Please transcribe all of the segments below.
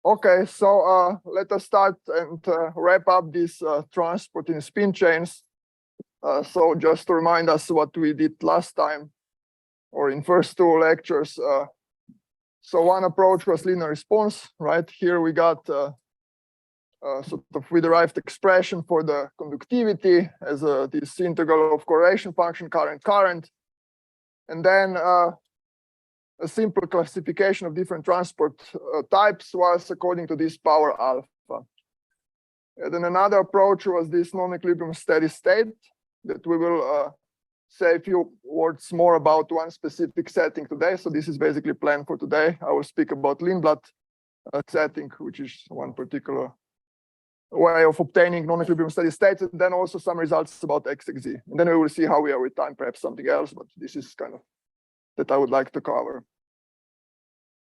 Okay, so let us start and wrap up this transport in spin chains. So just to remind us what we did last time, or in first two lectures. So one approach was linear response, right? Here we got sort of we derived expression for the conductivity as this integral of correlation function current, and then a simple classification of different transport types was according to this power alpha. And then another approach was this non-equilibrium steady state that we will say a few words more about one specific setting today. So this is basically planned for today. I will speak about Leanblood setting, which is one particular way of obtaining non-equilibrium steady states, and then also some results about XXZ. And then we will see how we are with time, perhaps something else, but this is kind of that I would like to cover.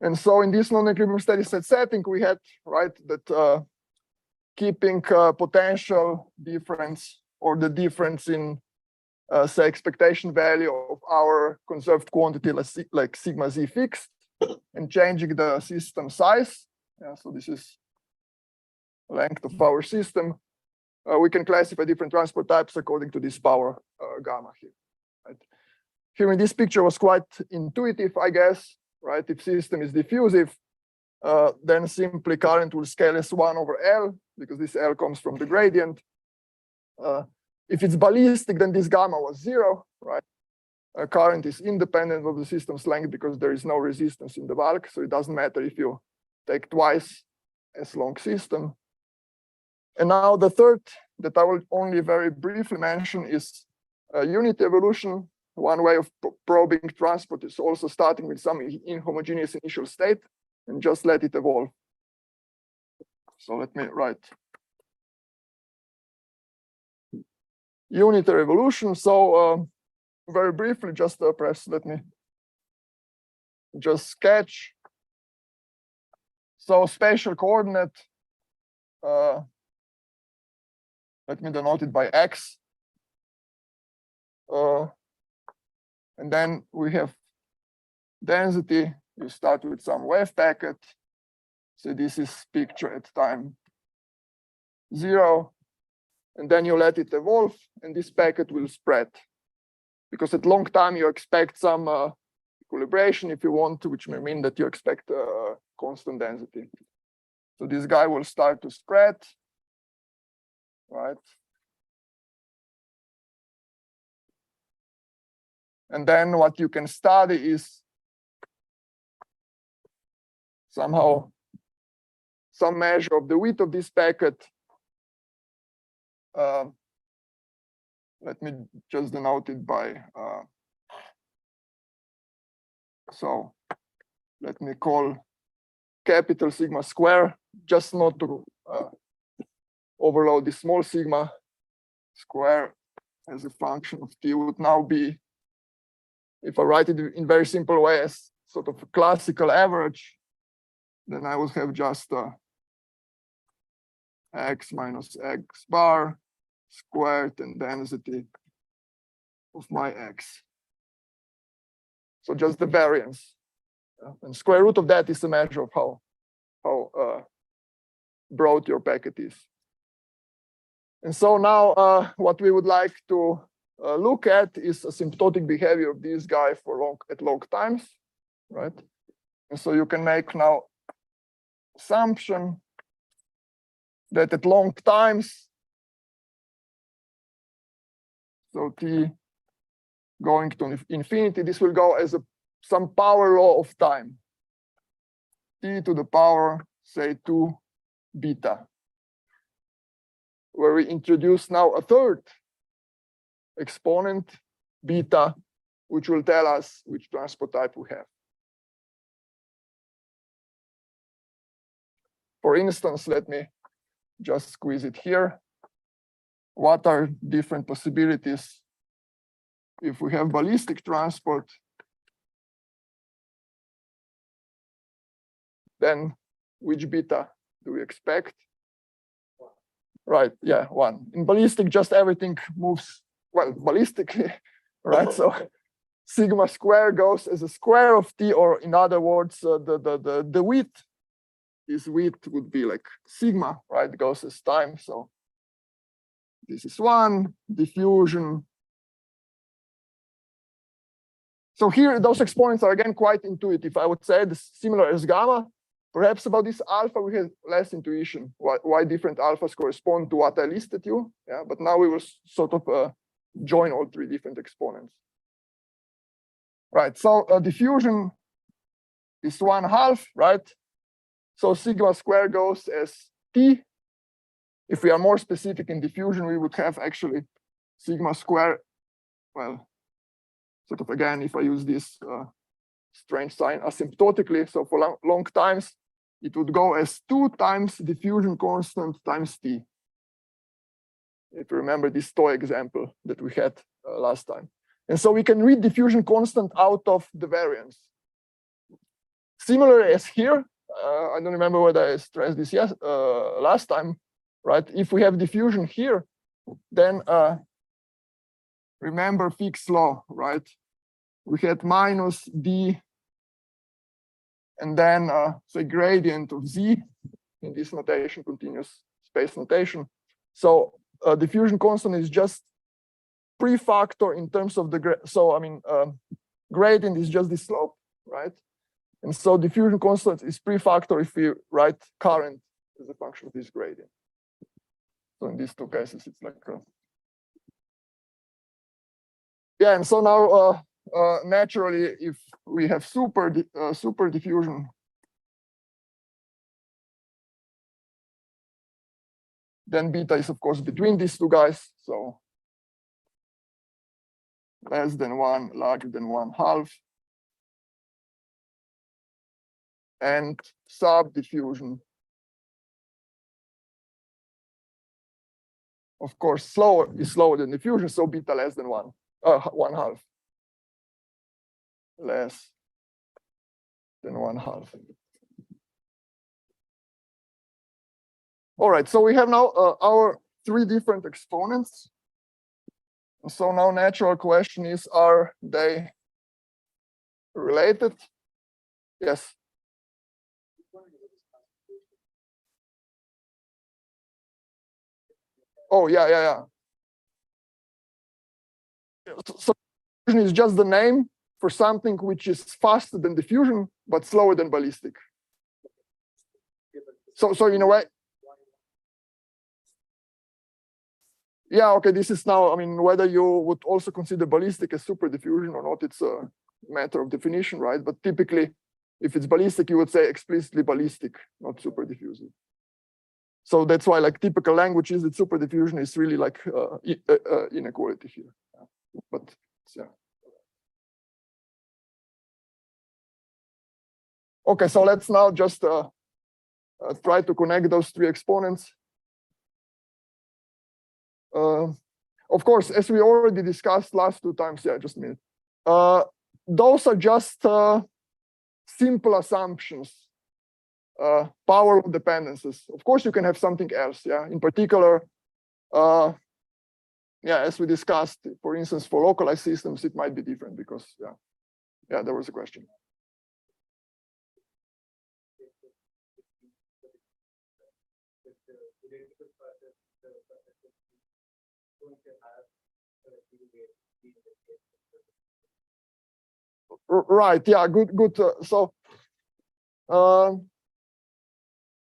And so in this non-equilibrium steady state setting, we had, right, that keeping potential difference or the difference in, say, expectation value of our conserved quantity, like sigma z fixed, and changing the system size. Yeah, so this is length of our system. We can classify different transport types according to this power gamma here. Right? Here in this picture was quite intuitive, I guess. Right? If system is diffusive, then simply current will scale as 1 over L, because this L comes from the gradient. If it's ballistic, then this gamma was 0, right? Current is independent of the system's length because there is no resistance in the bulk, so it doesn't matter if you take twice as long system. And now the third that I will only very briefly mention is unit evolution. One way of probing transport is also starting with some inhomogeneous initial state and just let it evolve. So let me write unitary evolution. So very briefly, just perhaps let me just sketch. So spatial coordinate, let me denote it by x. And then we have density. You start with some wave packet. So this is picture at time 0. And then you let it evolve, and this packet will spread. Because at long time, you expect some equilibration if you want to, which may mean that you expect constant density. So this guy will start to spread, right? And then what you can study is somehow some measure of the width of this packet. Let me just denote it by, so let me call capital sigma square, just not to overload the small sigma square as a function of t would now be, if I write it in very simple way as sort of a classical average, then I would have just x minus x bar squared and density of my x. So just the variance. And square root of that is a measure of how broad your packet is. And so now what we would like to look at is asymptotic behavior of this guy for at long times, right? And so you can make now assumption that at long times, so t going to infinity, this will go as some power law of time, t to the power, say, 2 beta, where we introduce now a third exponent, beta, which will tell us which transport type we have. For instance, let me just squeeze it here. What are different possibilities if we have ballistic transport? Then which beta do we expect? Right, yeah, 1. In ballistic, just everything moves, well, ballistically, right? So sigma square goes as a square of t, or in other words, the width this width would be like sigma, right? It goes as time. So this is 1, diffusion. So here, those exponents are again quite intuitive. I would say it's similar as gamma. Perhaps about this alpha, we have less intuition, why different alphas correspond to what I listed you. Yeah, but now we will sort of join all 3 different exponents. Right, so diffusion is 1/2, right? So sigma square goes as T. If we are more specific in diffusion, we would have actually sigma square, well, sort of again, if I use this strange sign asymptotically, so for long times, it would go as 2 times diffusion constant times T. If you remember this toy example that we had last time. And so we can read diffusion constant out of the variance. Similar as here, I don't remember whether I stressed this last time, right? If we have diffusion here, then remember Fick's law, right? We had minus D and then say gradient of Z in this notation, continuous space notation. So diffusion constant is just prefactor in terms of the gradient is just the slope, right? And so diffusion constant is prefactor if we write current as a function of this gradient. So in these 2 cases, it's like yeah. And so now naturally, if we have super diffusion, then beta is of course between these 2 guys. So less than 1, larger than 1/2. And subdiffusion, of course, is slower than diffusion, so beta less than 1/2. Less than 1/2. All right, so we have now our 3 different exponents. So now natural question is, are they related? Yes. Oh, yeah. So diffusion is just the name for something which is faster than diffusion, but slower than ballistic. So in a way, yeah, okay, this is now, I mean, whether you would also consider ballistic as super diffusion or not, it's a matter of definition, right? But typically, if it's ballistic, you would say explicitly ballistic, not super diffusive. So that's why, like, typical language is that super diffusion is really like inequality here. But yeah. Okay, so let's now just try to connect those 3 exponents. Of course, as we already discussed last 2 times, yeah, just a minute. Those are just simple assumptions, power law dependencies. Of course, you can have something else, yeah. In particular, yeah, as we discussed, for instance, for localized systems, it might be different because, yeah, there was a question. Right, yeah, good. So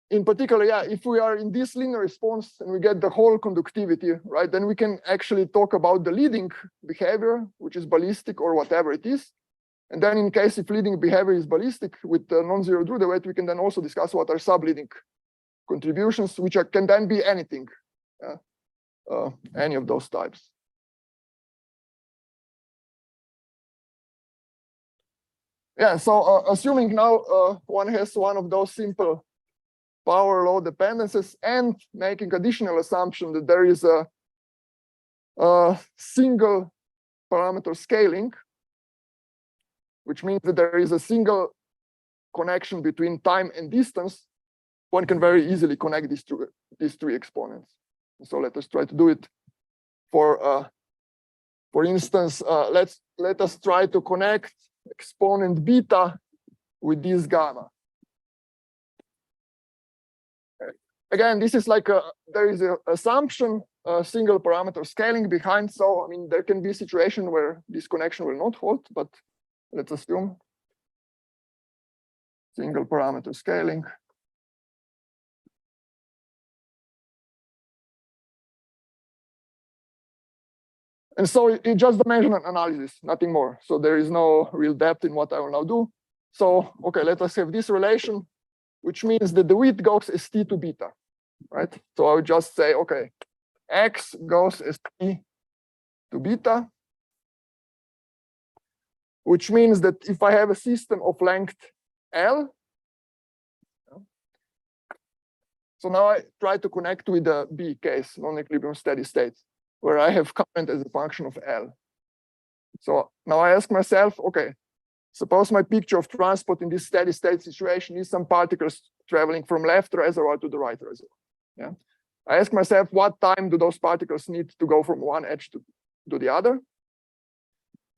in particular, yeah, if we are in this linear response and we get the whole conductivity, right, then we can actually talk about the leading behavior, which is ballistic or whatever it is. And then in case if leading behavior is ballistic with non-zero Drude weight, we can then also discuss what are subleading contributions, which can then be anything, any of those types. Yeah, so assuming now one has one of those simple power law dependencies and making additional assumption that there is a single parameter scaling, which means that there is a single connection between time and distance, one can very easily connect these 3 exponents. So let us try to do it. For instance, let us try to connect exponent beta with this gamma. again, this is like there is an assumption, single parameter scaling behind. So, I mean, there can be a situation where this connection will not hold, but let's assume single parameter scaling. And so it's just dimensional analysis, nothing more. So there is no real depth in what I will now do. So, okay, let us have this relation, which means that the width goes as t to beta, right? So I would just say, okay, x goes as t to beta, which means that if I have a system of length L, so now I try to connect with the B case, non-equilibrium steady state, where I have current as a function of L. So now I ask myself, okay, suppose my picture of transport in this steady state situation is some particles traveling from left reservoir to the right reservoir. Yeah. I ask myself, what time do those particles need to go from one edge to the other?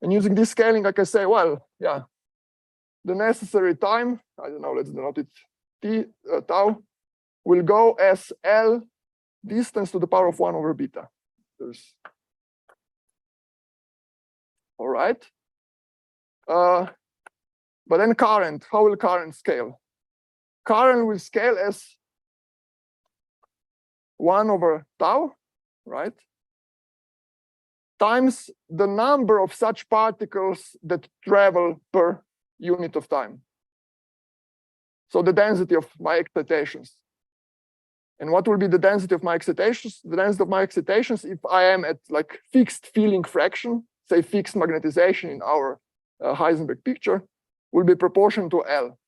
And using this scaling, I can say, well, yeah, the necessary time, I don't know, let's denote it t, tau, will go as L distance to the power of 1 over beta. All right. But then current, how will current scale? Current will scale as 1 over tau, right? Times the number of such particles that travel per unit of time. So the density of my excitations. And what will be the density of my excitations? The density of my excitations, if I am at like fixed filling fraction, say fixed magnetization in our Heisenberg picture, will be proportional to L,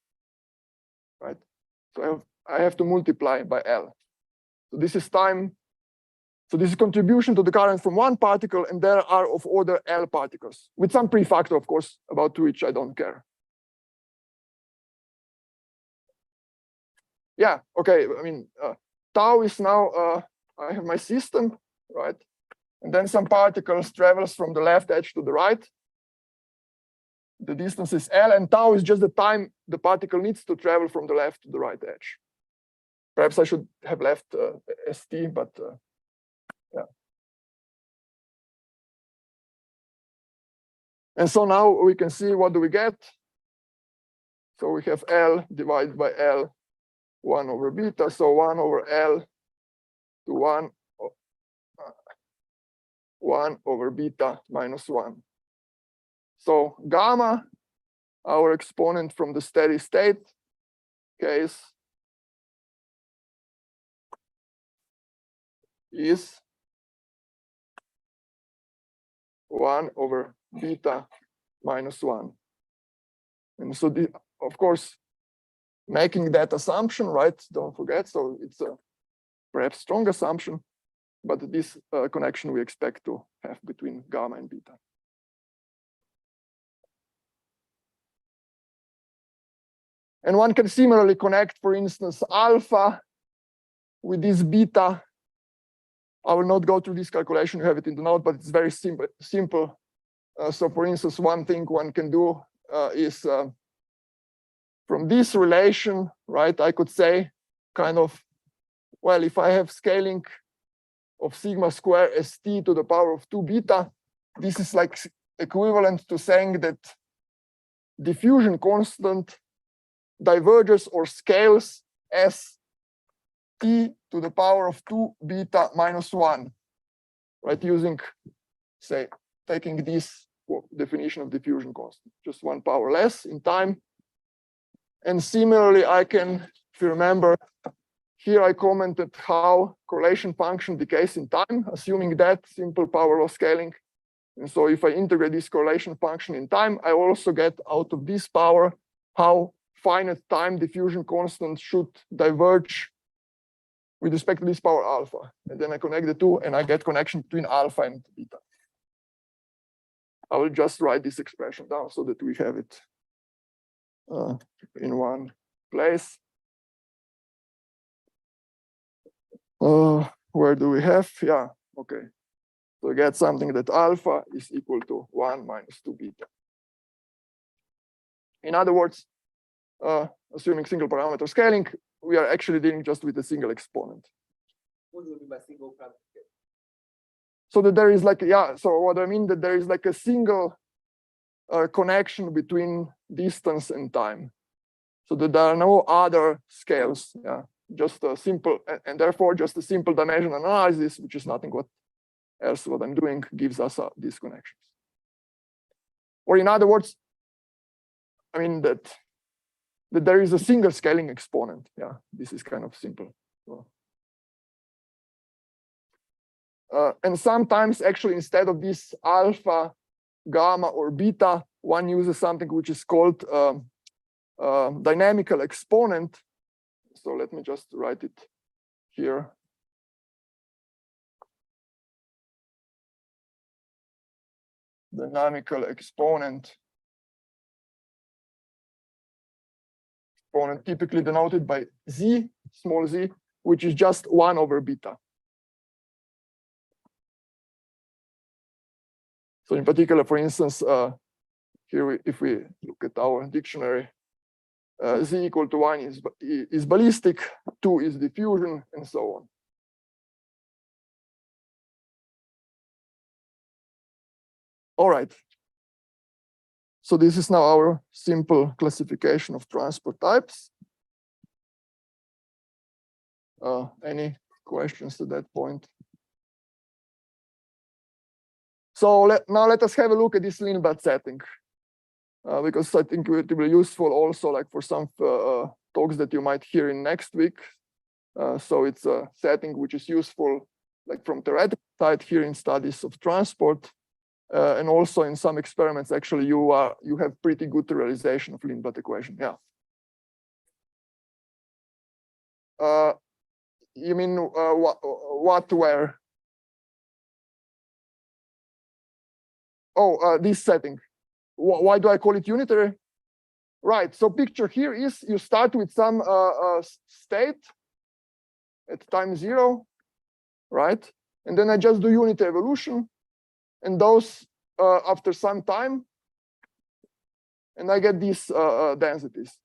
right? So I have to multiply by L. So this is time. So this is contribution to the current from one particle, and there are of order L particles, with some prefactor, of course, about which I don't care. Yeah, okay, I mean, tau is now, I have my system, right? And then some particles travels from the left edge to the right. The distance is L, and tau is just the time the particle needs to travel from the left to the right edge. Perhaps I should have left ST, but yeah. And so now we can see, what do we get? So we have L divided by L, 1 over beta, so 1 over L to 1 over beta minus 1. So gamma, our exponent from the steady state case, is 1 over beta minus 1. And so, of course, making that assumption, right? Don't forget, so it's a perhaps strong assumption, but this connection we expect to have between gamma and beta. And one can similarly connect, for instance, alpha with this beta. I will not go through this calculation, you have it in the note, but it's very simple. So for instance, one thing one can do is from this relation, right, I could say kind of, well, if I have scaling of sigma square as t to the power of 2 beta, this is like equivalent to saying that diffusion constant diverges or scales as t to the power of 2 beta minus 1, right? Using, say, taking this definition of diffusion constant, just 1 power less in time. And similarly, I can, if you remember, here I commented how correlation function decays in time, assuming that simple power law scaling. And so if I integrate this correlation function in time, I also get out of this power how finite time diffusion constant should diverge with respect to this power alpha. And then I connect the two, and I get connection between alpha and beta. I will just write this expression down so that we have it in one place. Where do we have? Yeah, okay. So we get something that alpha is equal to 1 minus 2 beta. In other words, assuming single parameter scaling, we are actually dealing just with a single exponent. What do you mean by single quantification? So that there is like, yeah, so what I mean that there is like a single connection between distance and time. So that there are no other scales, yeah, just a simple, and therefore just a simple dimensional analysis, which is nothing else what I'm doing, gives us these connections. Or in other words, I mean that there is a single scaling exponent. Yeah, this is kind of simple. And sometimes actually instead of this alpha, gamma, or beta, one uses something which is called dynamical exponent. So let me just write it here. Dynamical exponent. Exponent typically denoted by z, small z, which is just 1 over beta. So in particular, for instance, here if we look at our dictionary, z equal to 1 is ballistic, 2 is diffusion, and so on. All right. So this is now our simple classification of transport types. Any questions to that point? So now let us have a look at this Leanblood setting, because I think it will be useful also like for some talks that you might hear in next week. So it's a setting which is useful like from theoretical side here in studies of transport. And also in some experiments, actually, you have pretty good realization of Leanblood equation. Yeah. You mean what? Where? Oh, this setting. Why do I call it unitary? Right. So picture here is you start with some state at time 0, right? And then I just do unitary evolution. And those after some time, and I get these densities.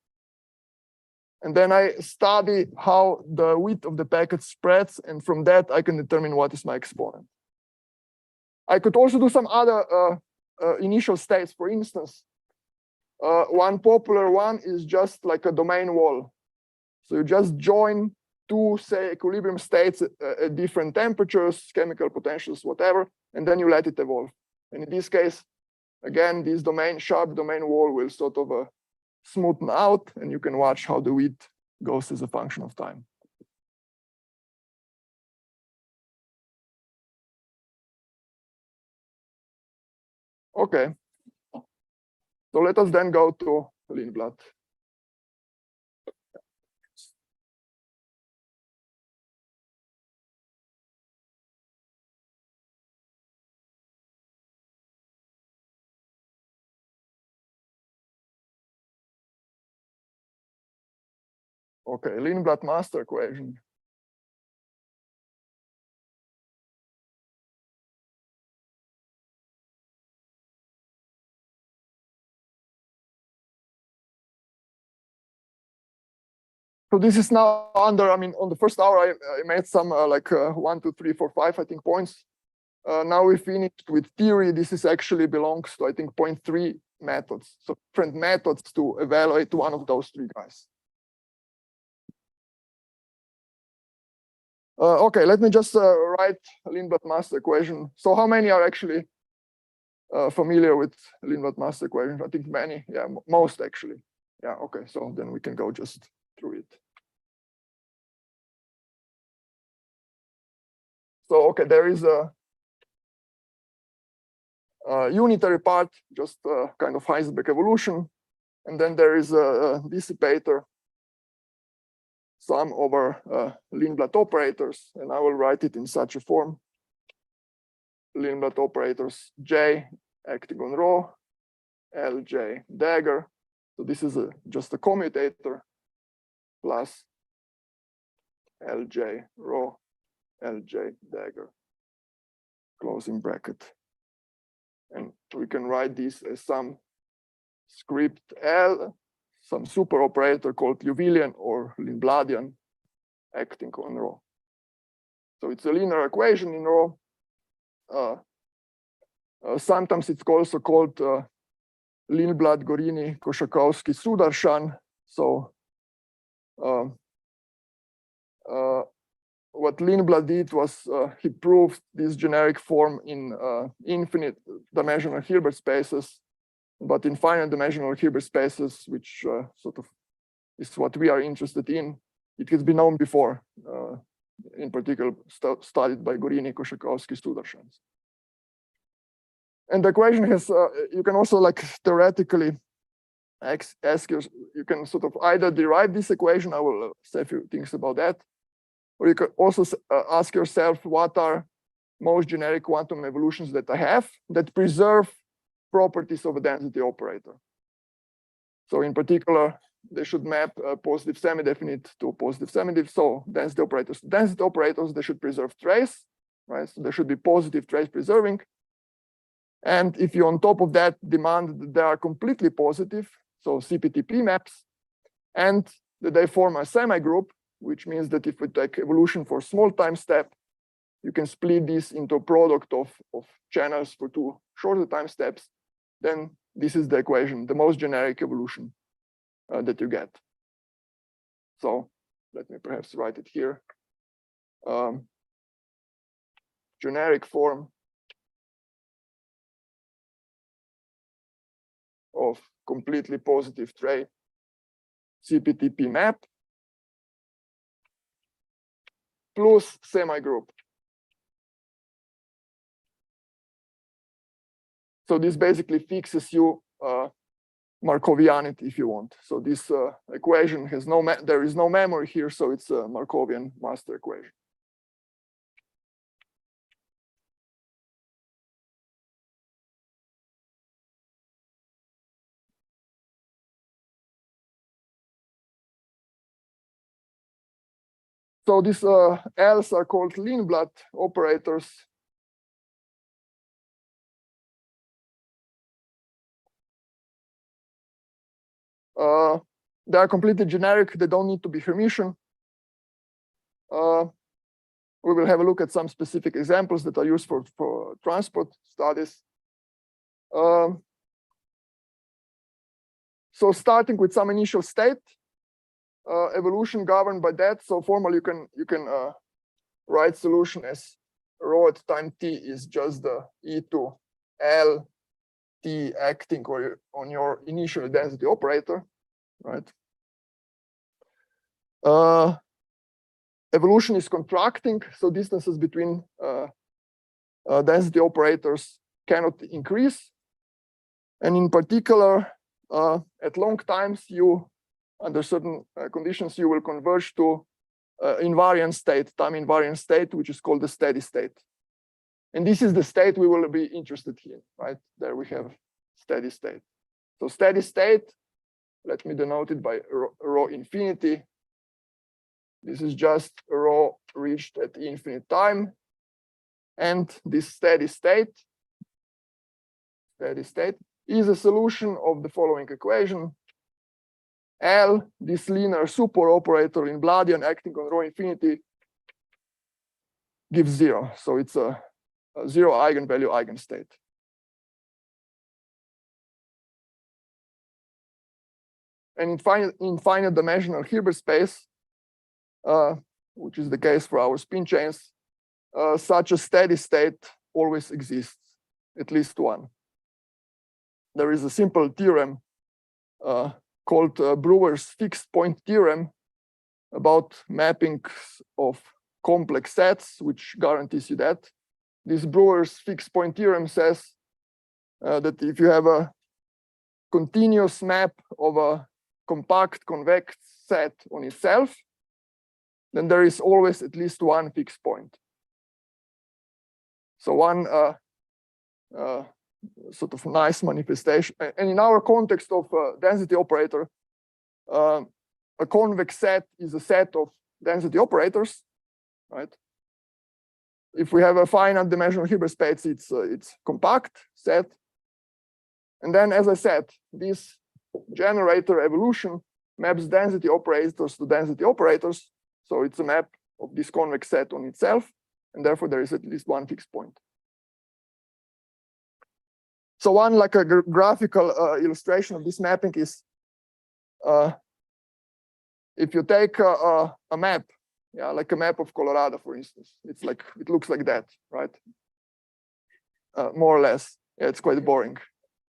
And then I study how the width of the packet spreads, and from that I can determine what is my exponent. I could also do some other initial states. For instance, one popular one is just like a domain wall. So you just join two, say, equilibrium states at different temperatures, chemical potentials, whatever, and then you let it evolve. And in this case, again, this sharp domain wall will sort of smoothen out, and you can watch how the width goes as a function of time. Okay. So let us then go to Leanblood. Okay, Leanblood Master equation. So this is now under, I mean, on the first hour, I made some 1, 2, 3, 4, 5, I think, points. Now we finished with theory. This is actually belongs to, I think, 0.3 methods. So different methods to evaluate one of those three guys. Okay, let me just write Leanblood Master equation. So how many are actually familiar with Leanblood Master equation? I think many, yeah, most actually. Yeah, okay, so then we can go just through it. So, okay, there is a unitary part, just kind of Heisenberg evolution. And then there is a dissipator, sum over Leanblood operators, and I will write it in such a form. Leanblood operators J acting on rho, Lj dagger. So this is just a commutator plus Lj rho, Lj dagger, closing bracket. And we can write this as some script L, some super operator called Liouvillean or Leanbladian acting on rho. So it's a linear equation in rho. Sometimes it's also called Leanblood, Gorini, Koshakowski, Sudarshan. So what Leanblood did was he proved this generic form in infinite dimensional Hilbert spaces, but in finite dimensional Hilbert spaces, which sort of is what we are interested in. It has been known before, in particular studied by Gorini, Koshakowski, Sudarshan. And the equation has, you can also like theoretically ask you can sort of either derive this equation, I will say a few things about that, or you can also ask yourself what are most generic quantum evolutions that I have that preserve properties of a density operator. So in particular, they should map a positive semi-definite to a positive semi-definite. So density operators, they should preserve trace, right? So they should be positive trace preserving. And if you on top of that demand that they are completely positive, so CPTP maps, and that they form a semi-group, which means that if we take evolution for small time step, you can split this into a product of channels for two shorter time steps, then this is the equation, the most generic evolution that you get. So let me perhaps write it here. Generic form of completely positive trait CPTP map plus semi-group. So this basically fixes you Markovianity if you want. So this equation has there is no memory here, so it's a Markovian master equation. So these L's are called Leanblood operators. They are completely generic. They don't need to be Hermitian. We will have a look at some specific examples that are used for transport studies. So starting with some initial state, evolution governed by that. So formally, you can write solution as rho at time t is just the e to L t acting on your initial density operator, right? Evolution is contracting, so distances between density operators cannot increase. And in particular, at long times, under certain conditions, you will converge to invariant state, time invariant state, which is called the steady state. And this is the state we will be interested in, right? There we have steady state. So steady state, let me denote it by rho infinity. This is just rho reached at infinite time. And this steady state is a solution of the following equation. L, this linear super operator Leanbladian acting on rho infinity, gives 0. So it's a 0 eigenvalue eigenstate. And in finite dimensional Hilbert space, which is the case for our spin chains, such a steady state always exists, at least one. There is a simple theorem called Brewer's fixed point theorem about mappings of complex sets, which guarantees you that. This Brewer's fixed point theorem says that if you have a continuous map of a compact convex set on itself, then there is always at least one fixed point. So one sort of nice manifestation. And in our context of density operator, a convex set is a set of density operators, right? If we have a finite dimensional Hilbert space, it's compact set. And then, as I said, this generator evolution maps density operators to density operators. So it's a map of this convex set on itself, and therefore there is at least one fixed point. So one like a graphical illustration of this mapping is if you take a map, yeah, like a map of Colorado, for instance, it's like it looks like that, right? More or less. Yeah, it's quite boring.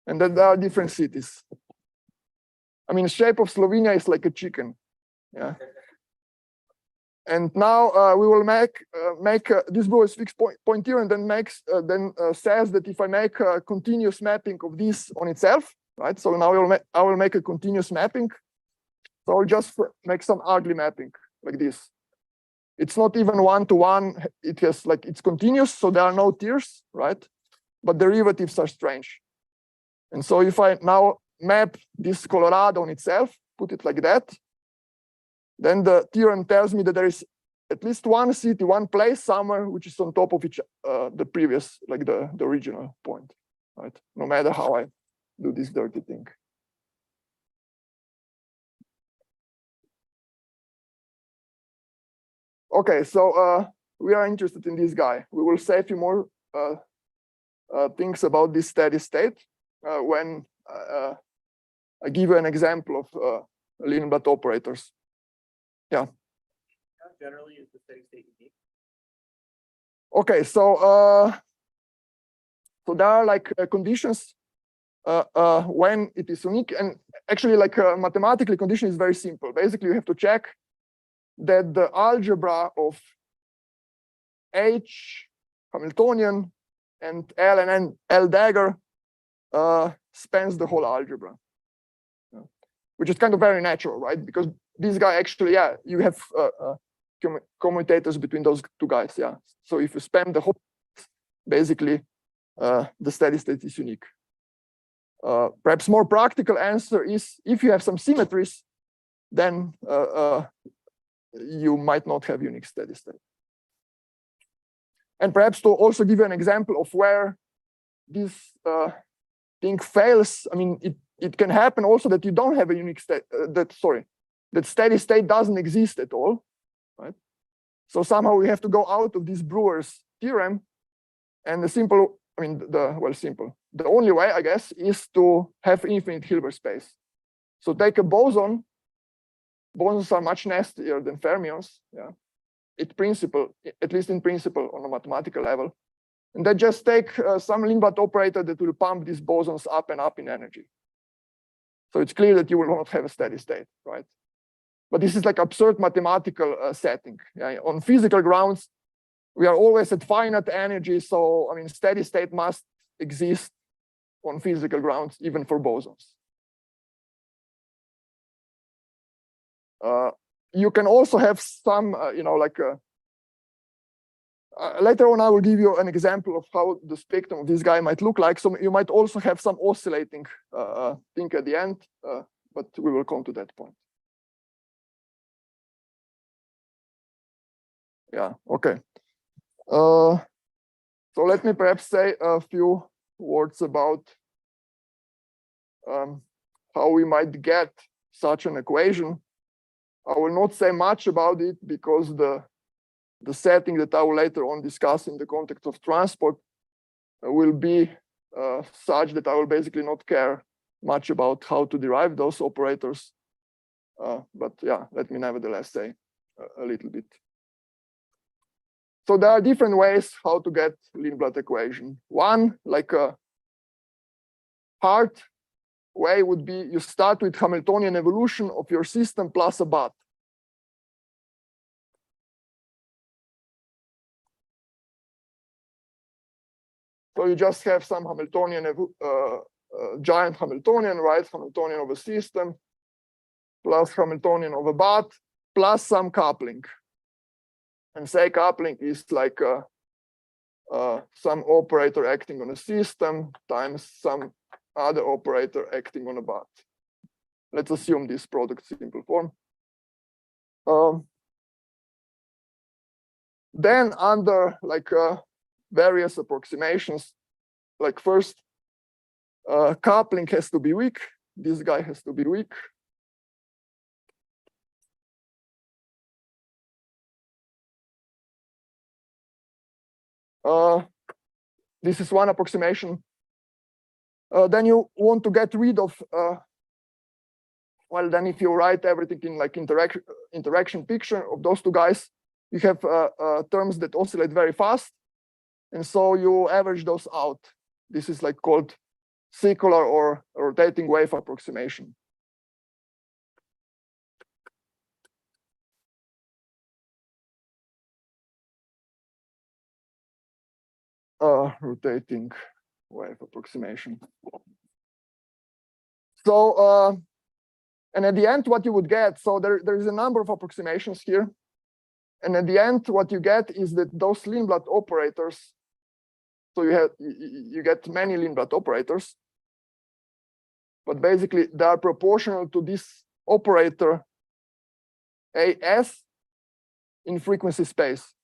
And then there are different cities. I mean, the shape of Slovenia is like a chicken. Yeah. And now we will make this blue is fixed point here, and then says that if I make a continuous mapping of this on itself, right? So now I will make a continuous mapping. So I'll just make some ugly mapping like this. It's not even one-to-one. It has like it's continuous, so there are no tiers, right? But derivatives are strange. And so if I now map this Colorado on itself, put it like that, then the theorem tells me that there is at least one city, one place somewhere which is on top of each the previous, like the original point, right? No matter how I do this dirty thing. Okay, so we are interested in this guy. We will say a few more things about this steady state when I give you an example of Leanblood operators. Yeah. How generally is the steady state unique? Okay, so there are like conditions when it is unique, and actually, like mathematically, condition is very simple. Basically, you have to check that the algebra of H Hamiltonian and L and N L dagger spans the whole algebra, which is kind of very natural, right? Because this guy actually, yeah, you have commutators between those two guys, yeah. So if you span the whole, basically, the steady state is unique. Perhaps more practical answer is if you have some symmetries, then you might not have unique steady state. And perhaps to also give you an example of where this thing fails, I mean, it can happen also that you don't have a unique state, that steady state doesn't exist at all, right? So somehow we have to go out of this Brewer's theorem, and the only way, I guess, is to have infinite Hilbert space. So take a boson. Bosons are much nastier than fermions, yeah. At least in principle, on a mathematical level. And then just take some Leanblood operator that will pump these bosons up and up in energy. So it's clear that you will not have a steady state, right? But this is like absurd mathematical setting. Yeah? On physical grounds, we are always at finite energy. So, I mean, steady state must exist on physical grounds, even for bosons. You can also have some, later on, I will give you an example of how the spectrum of this guy might look like. So you might also have some oscillating thing at the end, but we will come to that point. Yeah, okay. So let me perhaps say a few words about how we might get such an equation. I will not say much about it because the setting that I will later on discuss in the context of transport will be such that I will basically not care much about how to derive those operators. But yeah, let me nevertheless say a little bit. So there are different ways how to get Leanblood equation. One, like a hard way would be you start with Hamiltonian evolution of your system plus a BAT. So you just have some Hamiltonian, giant Hamiltonian, right? Hamiltonian of a system plus Hamiltonian of a BAT plus some coupling. And say coupling is like some operator acting on a system times some other operator acting on a BAT. Let's assume this product simple form. Then under like various approximations, like first coupling has to be weak. this guy has to be weak. This is one approximation. Then you want to get rid of, well, then if you write everything in like interaction picture of those two guys, you have terms that oscillate very fast. And so you average those out. This is like called circular or rotating wave approximation. Rotating wave approximation. So, and at the end, what you would get, so there is a number of approximations here. And at the end, what you get is that those Leanblood operators, so you get many Leanblood operators, but basically they are proportional to this operator AS in frequency space.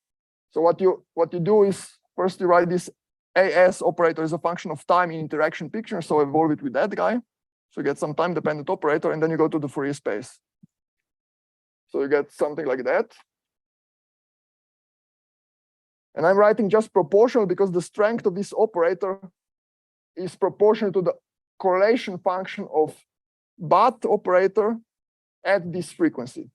So what you do is first you write this AS operator as a function of time in interaction picture, so evolve it with that guy. So you get some time-dependent operator, and then you go to the Fourier space. So you get something like that. And I'm writing just proportional because the strength of this operator is proportional to the correlation function of BAT operator at this frequency.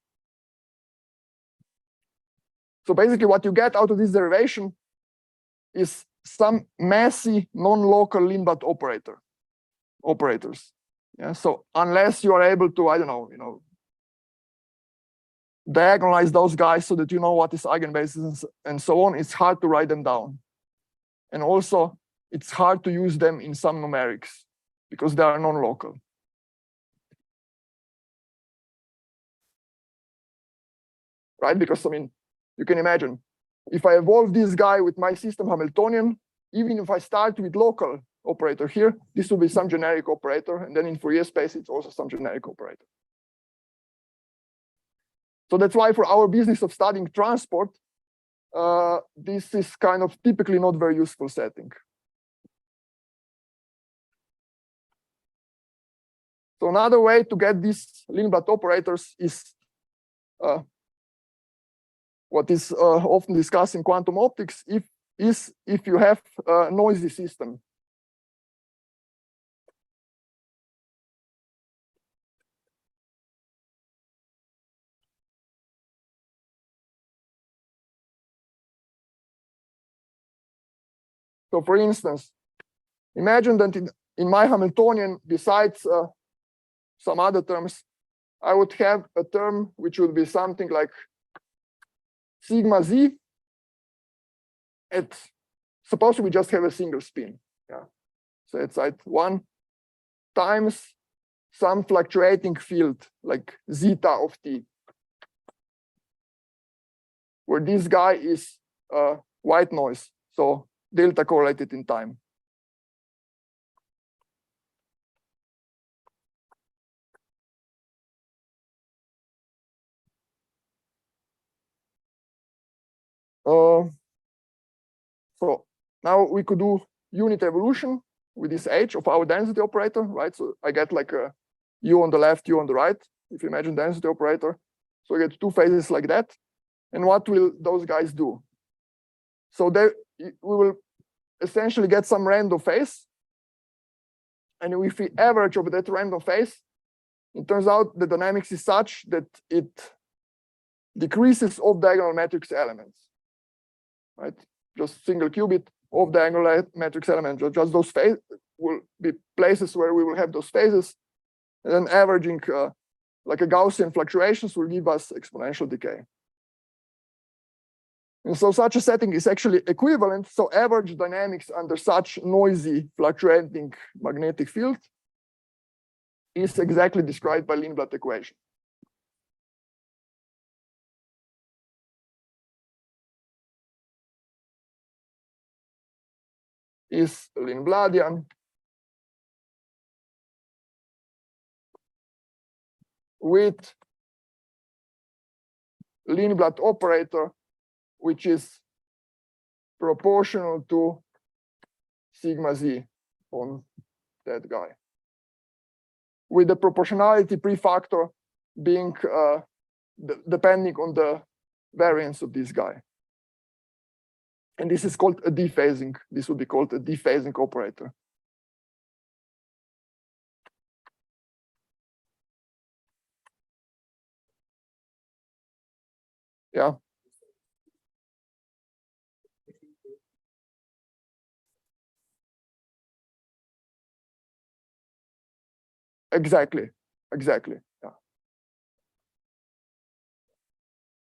So basically what you get out of this derivation is some messy non-local Leanblood operators. Yeah, so unless you are able to, I don't know, diagonalize those guys so that you know what is eigenbasis and so on, it's hard to write them down. And also, it's hard to use them in some numerics because they are non-local. Right? Because, I mean, you can imagine, if I evolve this guy with my system Hamiltonian, even if I start with local operator here, this will be some generic operator. And then in Fourier space, it's also some generic operator. So that's why for our business of studying transport, this is kind of typically not very useful setting. So another way to get these Leanblood operators is what is often discussed in quantum optics, if you have a noisy system. So for instance, imagine that in my Hamiltonian, besides some other terms, I would have a term which would be something like sigma z. Suppose we just have a single spin. Yeah. So it's at 1 times some fluctuating field like zeta of t, where this guy is white noise, so delta correlated in time. So now we could do unit evolution with this h of our density operator, right? So I get like a u on the left, u on the right, if you imagine density operator. So I get two phases like that. And what will those guys do? So we will essentially get some random phase. And if we average over that random phase, it turns out the dynamics is such that it decreases off-diagonal matrix elements, right? Just single qubit off-diagonal matrix elements. Just those phases will be places where we will have those phases. And then averaging like a Gaussian fluctuations will give us exponential decay. And so such a setting is actually equivalent. So average dynamics under such noisy fluctuating magnetic field is exactly described by Leanblood equation. Is Leanbloodian with Leanblood operator, which is proportional to sigma z on that guy. with the proportionality prefactor being depending on the variance of this guy. And this is called a dephasing. This would be called a dephasing operator. Yeah. Exactly. Yeah.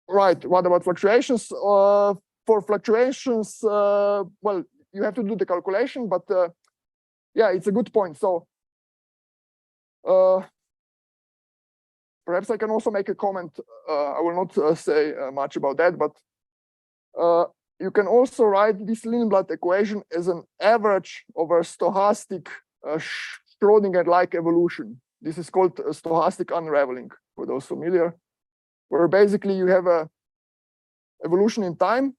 Right. What about fluctuations? For fluctuations, well, you have to do the calculation, but yeah, it's a good point. So perhaps I can also make a comment. I will not say much about that, but you can also write this Leanblood equation as an average over stochastic Schrödinger-like evolution. This is called stochastic unraveling, for those familiar, where basically you have a evolution in time,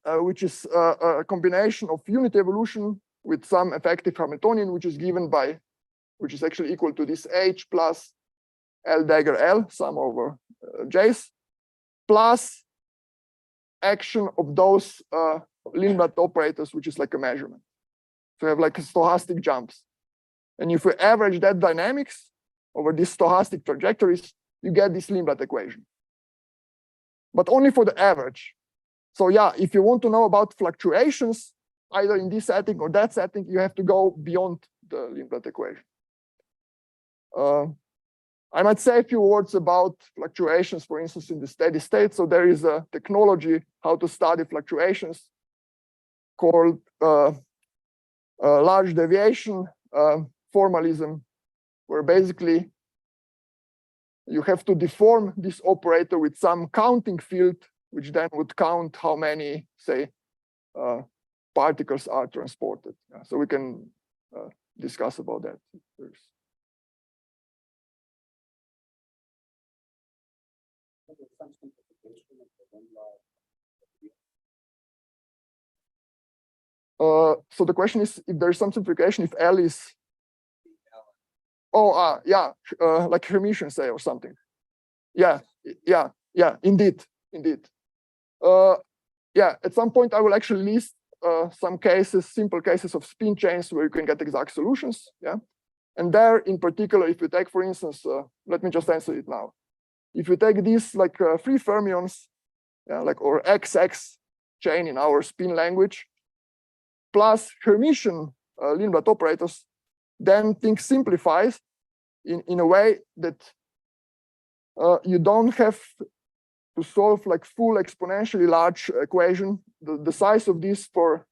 which is a combination of unit evolution with some effective Hamiltonian, which is given by, which is actually equal to this H plus L dagger L, sum over J's, plus action of those Leanblood operators, which is like a measurement. So you have like stochastic jumps. And if we average that dynamics over these stochastic trajectories, you get this Leanblood equation. But only for the average. So yeah, if you want to know about fluctuations, either in this setting or that setting, you have to go beyond the Leanblood equation. I might say a few words about fluctuations, for instance, in the steady state. So there is a technology how to study fluctuations called large deviation formalism, where basically you have to deform this operator with some counting field, which then would count how many, say, particles are transported. Yeah, so we can discuss about that. So the question is if there's some simplification if L is, yeah, like Hermitian, say, or something. Yeah, indeed. Yeah, at some point I will actually list some cases, simple cases of spin chains where you can get exact solutions. Yeah, and there in particular, if you take, for instance, let me just answer it now. If you take these like free fermions, yeah, like or XX chain in our spin language, plus Hermitian Leanblood operators, then things simplifies in a way that you don't have to solve like full exponentially large equation. The size of this for,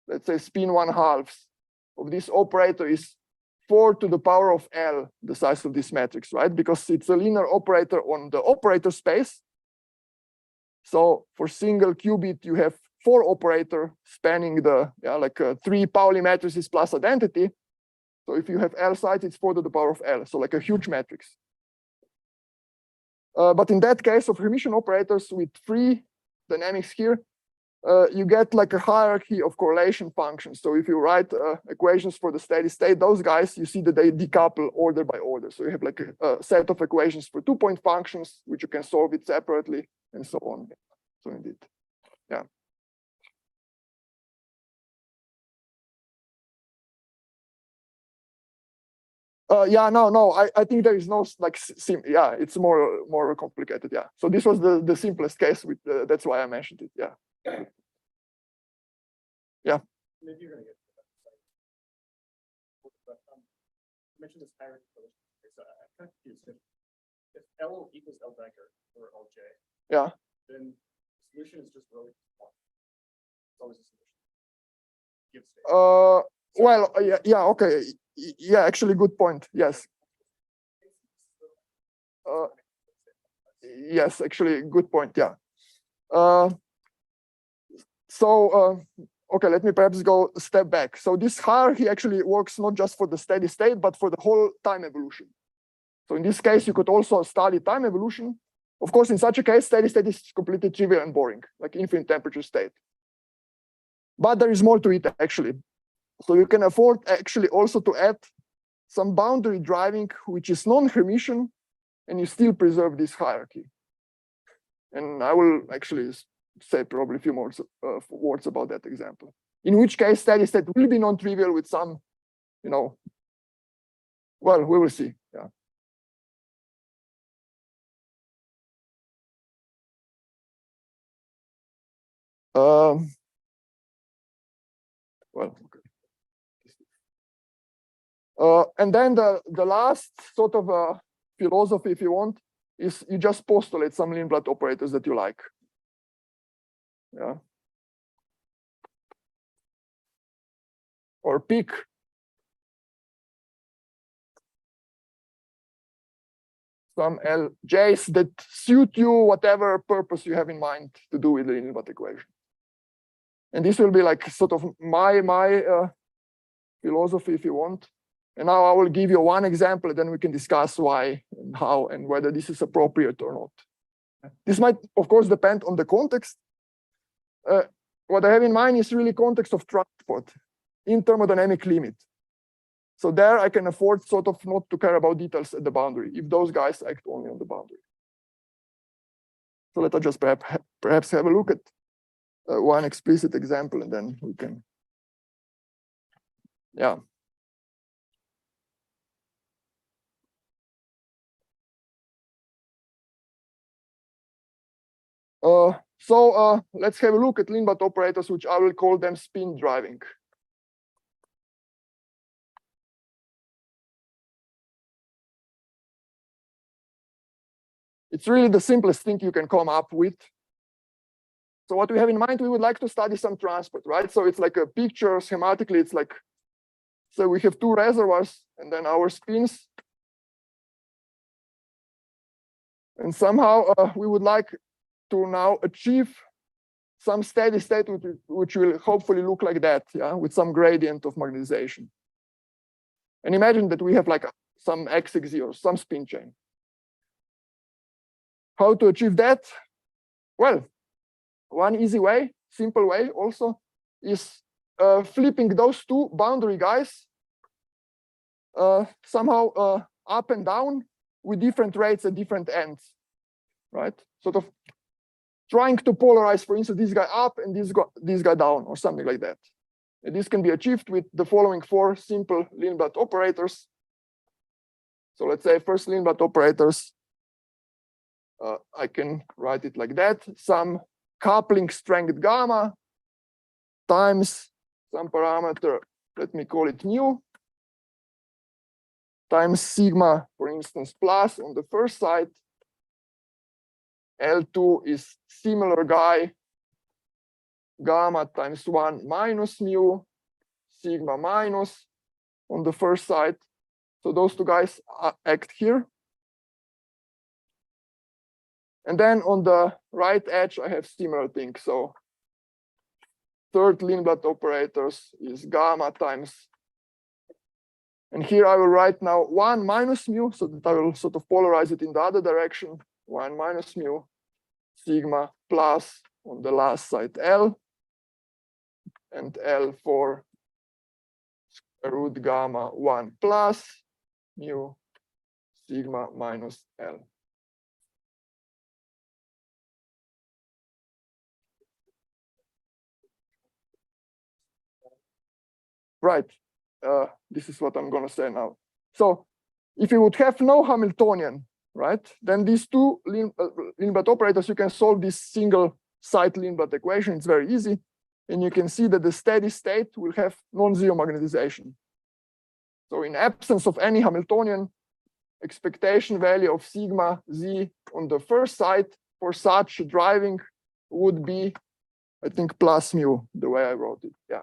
let's say, spin 1/2 of this operator is 4 to the power of L, the size of this matrix, right? Because it's a linear operator on the operator space. So for single qubit, you have 4 operator spanning the, yeah, like 3 Pauli matrices plus identity. So if you have L sites, it's 4 to the power of L, so like a huge matrix. But in that case of Hermitian operators with free dynamics here, you get like a hierarchy of correlation functions. So if you write equations for the steady state, those guys, you see that they decouple order by order. So you have like a set of equations for 2-point functions, which you can solve it separately, and so on. So indeed, yeah. Yeah, no, I think there is no like yeah, it's more complicated. Yeah, so this was the simplest case with that's why I mentioned it. Yeah. Yeah. Maybe you're gonna get to that. But you mentioned this hierarchy. So I'm kind of confused. If L equals L dagger or LJ, yeah, then the solution is just really one. It's always a solution. Give state. Well, yeah, okay. Yeah, actually, good point. Yes. Yes, actually, good point. Yeah. Okay, let me perhaps go a step back. So this hierarchy actually works not just for the steady state, but for the whole time evolution. So in this case, you could also study time evolution. Of course, in such a case, steady state is completely trivial and boring, like infinite temperature state. But there is more to it, actually. So you can afford actually also to add some boundary driving which is non-Hermitian, and you still preserve this hierarchy. And I will actually say probably a few more words about that example. In which case, steady state will be non-trivial with some, well, we will see. Yeah. Well, okay. And then the last sort of philosophy, if you want, is you just postulate some Leanblood operators that you like. Yeah. Or pick some LJs that suit you, whatever purpose you have in mind to do with the Leanblood equation. And this will be like sort of my philosophy, if you want. And now I will give you one example, and then we can discuss why and how and whether this is appropriate or not. This might, of course, depend on the context. What I have in mind is really context of transport in thermodynamic limit. So there I can afford sort of not to care about details at the boundary if those guys act only on the boundary. So let us just perhaps have a look at one explicit example, and then we can, yeah. So let's have a look at Leanblood operators, which I will call them spin driving. It's really the simplest thing you can come up with. So what we have in mind, we would like to study some transport, right? So it's like a picture schematically. It's like, so we have two reservoirs and then our spins. And somehow we would like to now achieve some steady state which will hopefully look like that, yeah, with some gradient of magnetization. And imagine that we have like some XXZ or some spin chain. How to achieve that? Well, one easy way, simple way also, is flipping those two boundary guys somehow up and down with different rates at different ends, right? Sort of trying to polarize, for instance, this guy up and this guy down or something like that. And this can be achieved with the following four simple Leanblood operators. So let's say first Leanblood operators, I can write it like that. Some coupling strength gamma times some parameter, let me call it mu, times sigma, for instance, plus on the first side. L2 is similar guy, gamma times 1 minus mu, sigma minus on the first side. So those two guys act here. And then on the right edge, I have similar things. So third Leanblood operators is gamma times. And here I will write now 1 minus mu, so that I will sort of polarize it in the other direction. 1 minus mu, sigma plus on the last side L, and L for square root gamma 1 plus mu, sigma minus L. Right, this is what I'm going to say now. So if you would have no Hamiltonian, right, then these two Leanblood operators, you can solve this single site Leanblood equation. It's very easy. And you can see that the steady state will have non-zero magnetization. So in absence of any Hamiltonian, expectation value of sigma z on the first side for such driving would be, I think, plus mu, the way I wrote it. Yeah.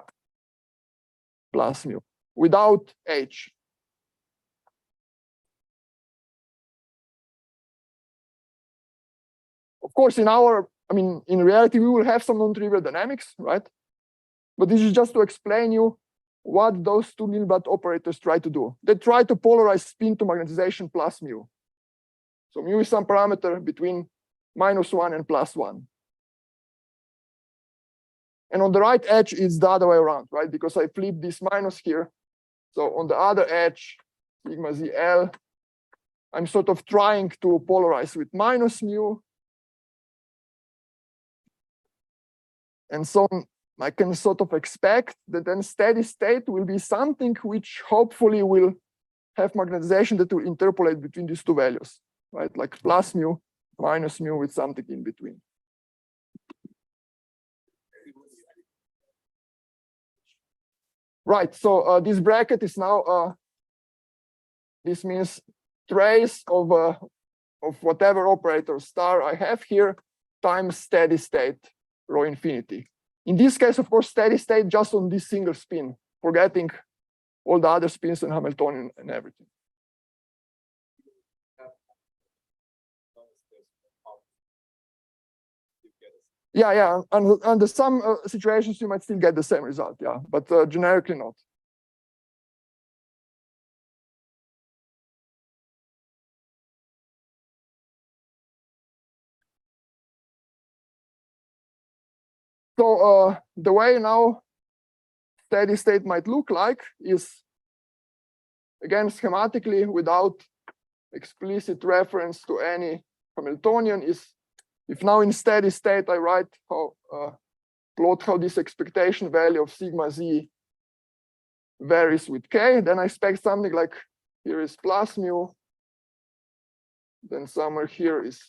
Plus mu without H. Of course, in reality, we will have some non-trivial dynamics, right? But this is just to explain you what those two Leanblood operators try to do. They try to polarize spin to magnetization plus mu. So mu is some parameter between -1 and +1. And on the right edge, it's the other way around, right? Because I flip this minus here. So on the other edge, sigma ZL. I'm sort of trying to polarize with minus mu. And so I can sort of expect that then steady state will be something which hopefully will have magnetization that will interpolate between these two values, right? Like plus mu, minus mu with something in between. Right, so this bracket is now, this means trace of whatever operator star I have here times steady state rho infinity. In this case, of course, steady state just on this single spin, forgetting all the other spins and Hamiltonian and everything. Yeah, and under some situations you might still get the same result, yeah, but generically not. So the way now steady state might look like is, again, schematically without explicit reference to any Hamiltonian, is if now in steady state I write how plot how this expectation value of sigma z varies with k, then I expect something like here is plus mu, then somewhere here is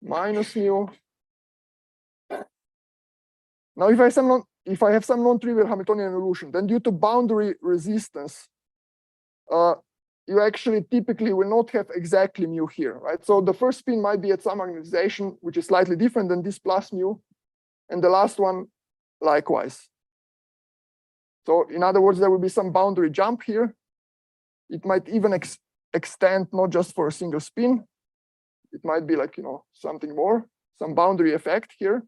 minus mu. Now, if I have some non-trivial Hamiltonian evolution, then due to boundary resistance, you actually typically will not have exactly mu here, right? So the first spin might be at some magnetization, which is slightly different than this plus mu, and the last one likewise. So in other words, there will be some boundary jump here. It might even extend not just for a single spin. It might be like, something more, some boundary effect here.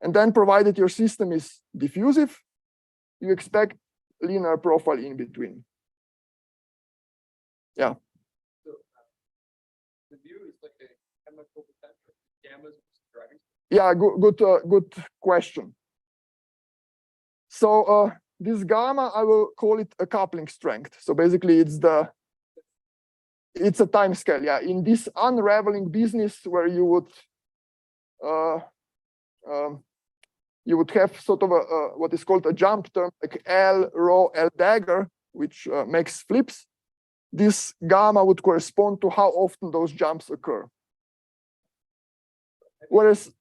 And then provided your system is diffusive, you expect linear profile in between. Yeah. So the view is like a chemical potential. Gamma is driving. Yeah, good question. So this gamma, I will call it a coupling strength. So basically it's a time scale. Yeah, in this unraveling business where you would have sort of what is called a jump term, like L rho L dagger, which makes flips. This gamma would correspond to how often those jumps occur. Whereas,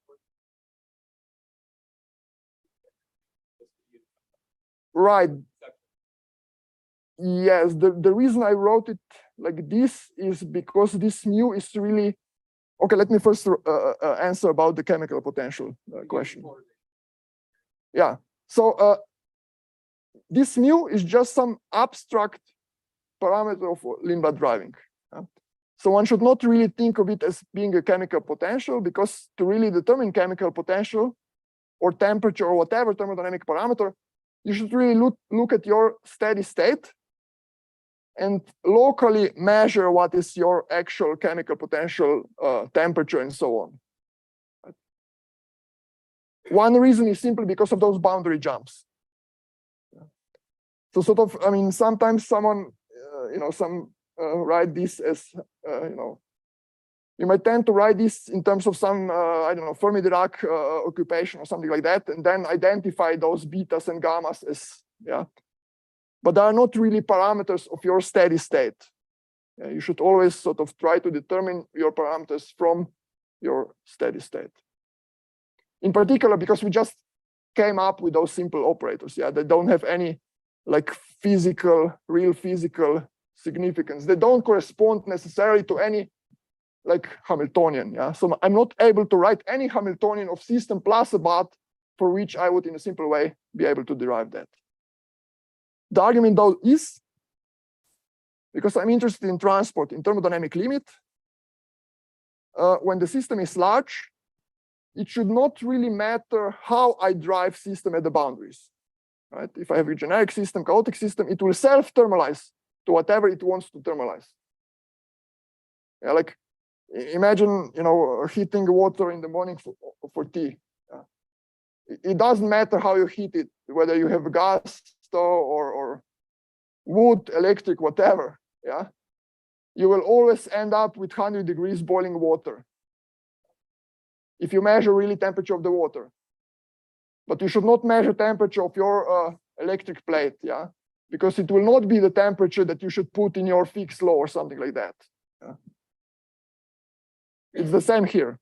right, yes, the reason I wrote it like this is because this mu is really, okay, let me first answer about the chemical potential question. Yeah, so this mu is just some abstract parameter of Leanblood driving. So one should not really think of it as being a chemical potential, because to really determine chemical potential or temperature or whatever thermodynamic parameter, you should really look at your steady state and locally measure what is your actual chemical potential, temperature, and so on. One reason is simply because of those boundary jumps. So sort of, I mean, sometimes someone, write this as, you might tend to write this in terms of some, I don't know, Fermi-Dirac occupation or something like that, and then identify those betas and gammas as, yeah. But they are not really parameters of your steady state. You should always sort of try to determine your parameters from your steady state. In particular, because we just came up with those simple operators, yeah, that don't have any like real physical significance. They don't correspond necessarily to any like Hamiltonian, yeah. So I'm not able to write any Hamiltonian of system plus a but for which I would in a simple way be able to derive that. The argument though is, because I'm interested in transport in thermodynamic limit, when the system is large, it should not really matter how I drive system at the boundaries, right? If I have a generic system, chaotic system, it will self-thermalize to whatever it wants to thermalize. Yeah, like imagine, heating water in the morning for tea. It doesn't matter how you heat it, whether you have a gas stove or wood, electric, whatever, yeah, you will always end up with 100 degrees boiling water if you measure really temperature of the water. But you should not measure temperature of your electric plate, yeah, because it will not be the temperature that you should put in your fixed law or something like that. Yeah. It's the same here.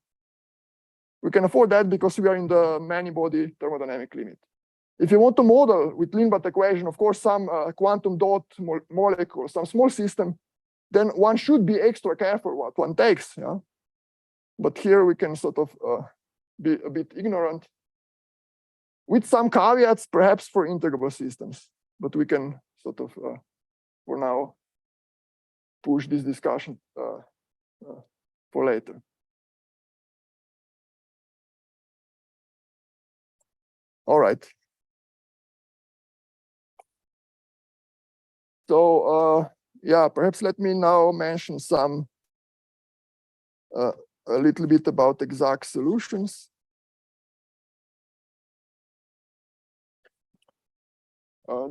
We can afford that because we are in the many-body thermodynamic limit. If you want to model with Leanblood equation, of course, some quantum dot molecule, some small system, then one should be extra careful what one takes. Yeah. But here we can sort of be a bit ignorant, with some caveats, perhaps for integrable systems. But we can sort of, for now, push this discussion for later. All right. So yeah, perhaps let me now mention some a little bit about exact solutions.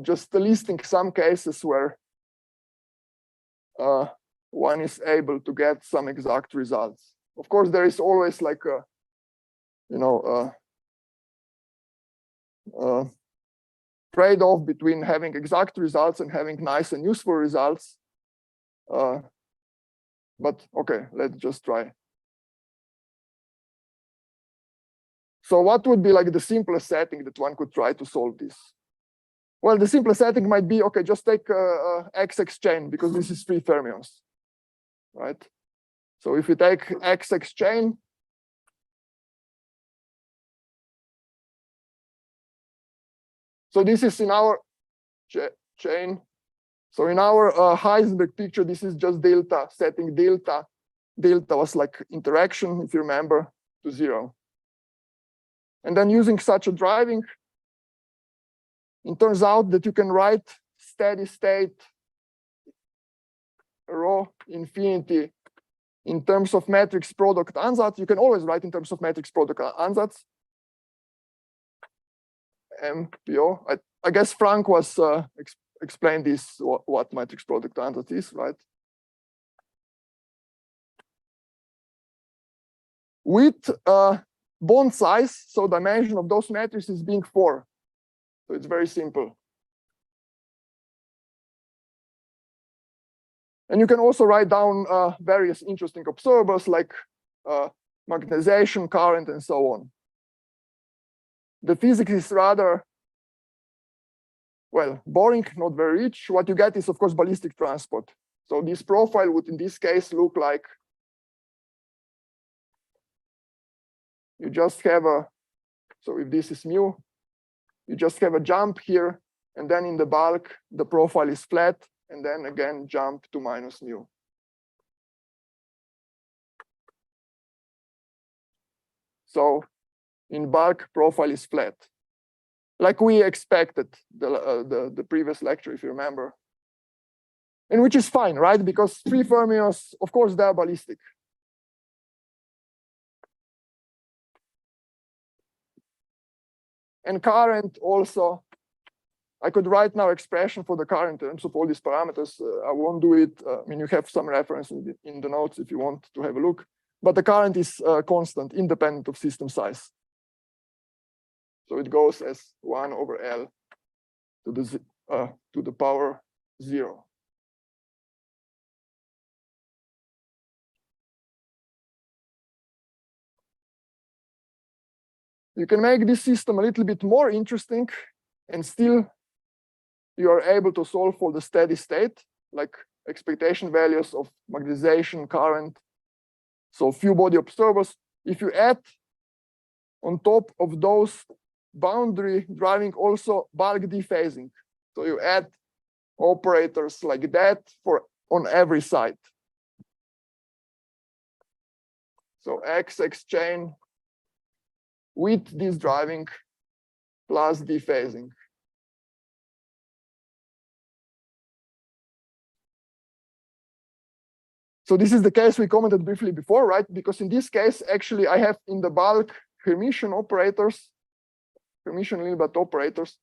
Just listing some cases where one is able to get some exact results. Of course, there is always like a, you know, trade-off between having exact results and having nice and useful results. But okay, let's just try. So what would be like the simplest setting that one could try to solve this? Well, the simplest setting might be, okay, just take XX chain, because this is free fermions, right? So if you take XX chain, so this is in our chain. So in our Heisenberg picture, this is just delta, setting delta. Delta was like interaction, if you remember, to 0. And then using such a driving, it turns out that you can write steady state rho infinity in terms of matrix product ansatz. You can always write in terms of matrix product ansatz. MPO. I guess Frank was explained this, what matrix product ansatz is, right? With bond size, so dimension of those matrices being 4. So it's very simple. And you can also write down various interesting observables like magnetization, current, and so on. The physics is rather, well, boring, not very rich. What you get is, of course, ballistic transport. So this profile would, in this case, look like you just have a, so if this is mu, you just have a jump here, and then in the bulk, the profile is flat, and then again, jump to minus mu. So in bulk, profile is flat, like we expected the previous lecture, if you remember. And which is fine, right? Because free fermions, of course, they are ballistic. And current also, I could write now expression for the current in terms of all these parameters. I won't do it. I mean, you have some reference in the notes if you want to have a look. But the current is constant, independent of system size. So it goes as 1 over L to the power 0. You can make this system a little bit more interesting, and still you are able to solve for the steady state, like expectation values of magnetization, current, so few body observers. If you add on top of those boundary driving also bulk dephasing, so you add operators like that for on every side. So XX chain with this driving plus dephasing. So this is the case we commented briefly before, right? Because in this case, actually, I have in the bulk Hermitian operators, Hermitian Leanblood operators.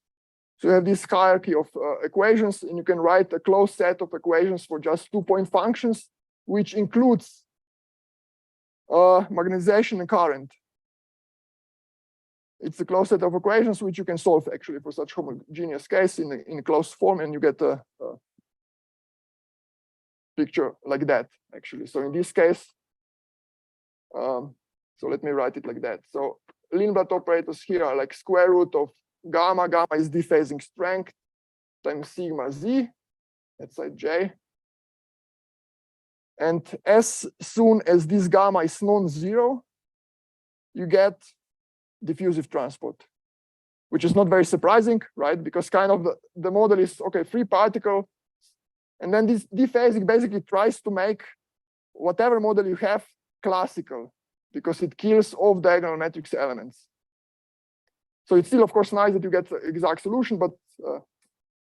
So you have this hierarchy of equations, and you can write a closed set of equations for just 2-point functions, which includes magnetization and current. It's a closed set of equations which you can solve actually for such homogeneous case in a closed form, and you get a picture like that actually. So in this case, so let me write it like that. So Leanblood operators here are like square root of gamma. Gamma is dephasing strength times sigma z at side j. And as soon as this gamma is non-zero, you get diffusive transport, which is not very surprising, right? Because kind of the model is, okay, free particle. And then this dephasing basically tries to make whatever model you have classical, because it kills off-diagonal matrix elements. So it's still, of course, nice that you get the exact solution, but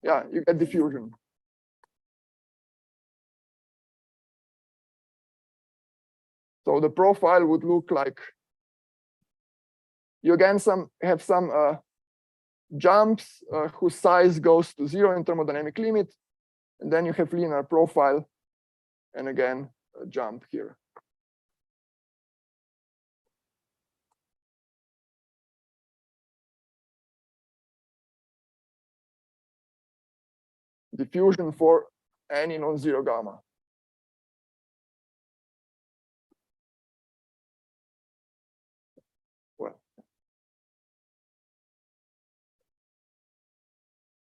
yeah, you get diffusion. So the profile would look like you again have some jumps whose size goes to 0 in thermodynamic limit, and then you have linear profile, and again a jump here. Diffusion for any non-zero gamma. Well,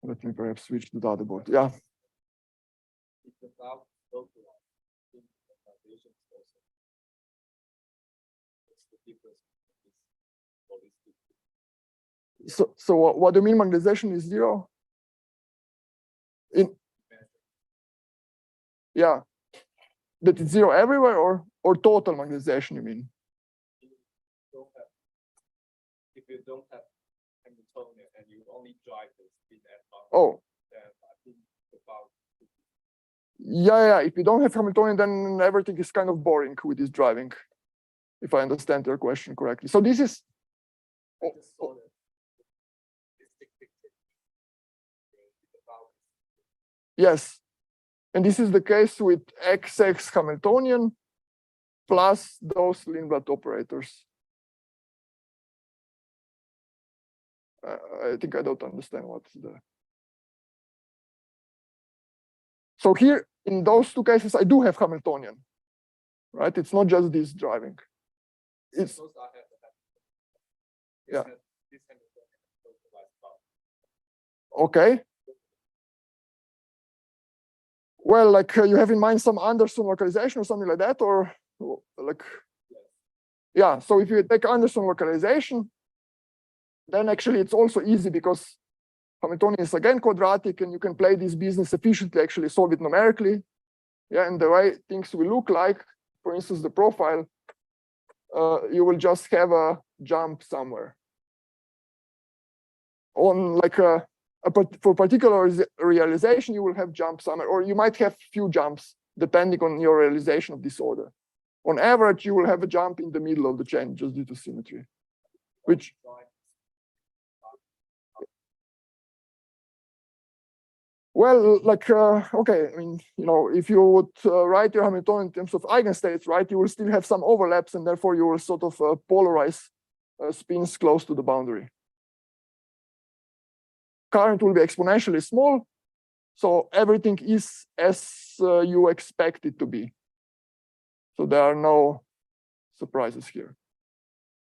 let me perhaps switch to the other board. Yeah. So what do you mean magnetization is 0? Yeah, that it's 0 everywhere, or total magnetization, you mean? If you don't have Hamiltonian and you only drive the spin at Oh. Then I think about. Yeah. If you don't have Hamiltonian, then everything is kind of boring with this driving, if I understand your question correctly. So this is. Yes. And this is the case with XX Hamiltonian plus those Leanblood operators. I think I don't understand what's the. So here, in those two cases, I do have Hamiltonian, right? It's not just this driving. It's. Yeah. Okay. Well, like you have in mind some Anderson localization or something like that, or like, yeah. So if you take Anderson localization, then actually it's also easy because Hamiltonian is again quadratic, and you can play this business efficiently, actually solve it numerically. Yeah, and the way things will look like, for instance, the profile, you will just have a jump somewhere on like for particular realization, you will have jump somewhere, or you might have few jumps depending on your realization of this order. On average, you will have a jump in the middle of the chain just due to symmetry, which. Well, like, okay, I mean, if you would write your Hamiltonian in terms of eigenstates, right, you will still have some overlaps, and therefore you will sort of polarize spins close to the boundary. Current will be exponentially small, so everything is as you expect it to be. So there are no surprises here.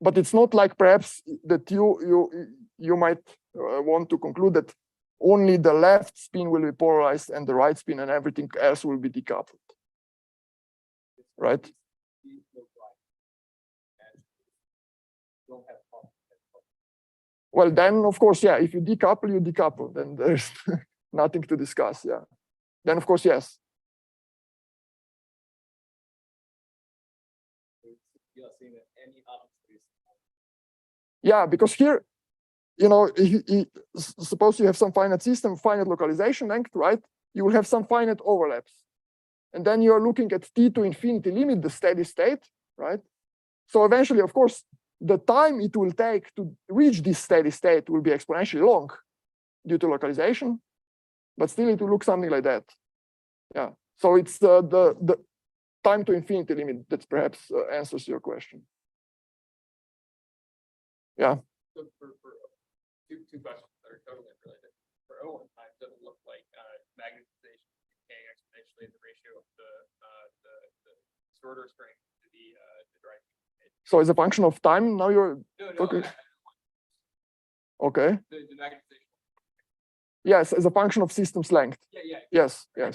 But it's not like perhaps that you might want to conclude that only the left spin will be polarized and the right spin and everything else will be decoupled, right? Well, then, of course, yeah, if you decouple, you decouple. Then there's nothing to discuss, yeah. Then, of course, yes. Yeah, because here, suppose you have some finite system, finite localization length, right? You will have some finite overlaps. And then you're looking at t to infinity limit, the steady state, right? So eventually, of course, the time it will take to reach this steady state will be exponentially long. due to localization, but still it will look something like that. Yeah. So it's the time to infinity limit that perhaps answers your question. Yeah. So for two questions that are totally unrelated. For O1 time, does it look like magnetization decaying exponentially in the ratio of the sorter string to the driving? So as a function of time, now you're No, okay. Okay. The magnetization. Yes, as a function of system's length. Yeah. Yes. Yeah.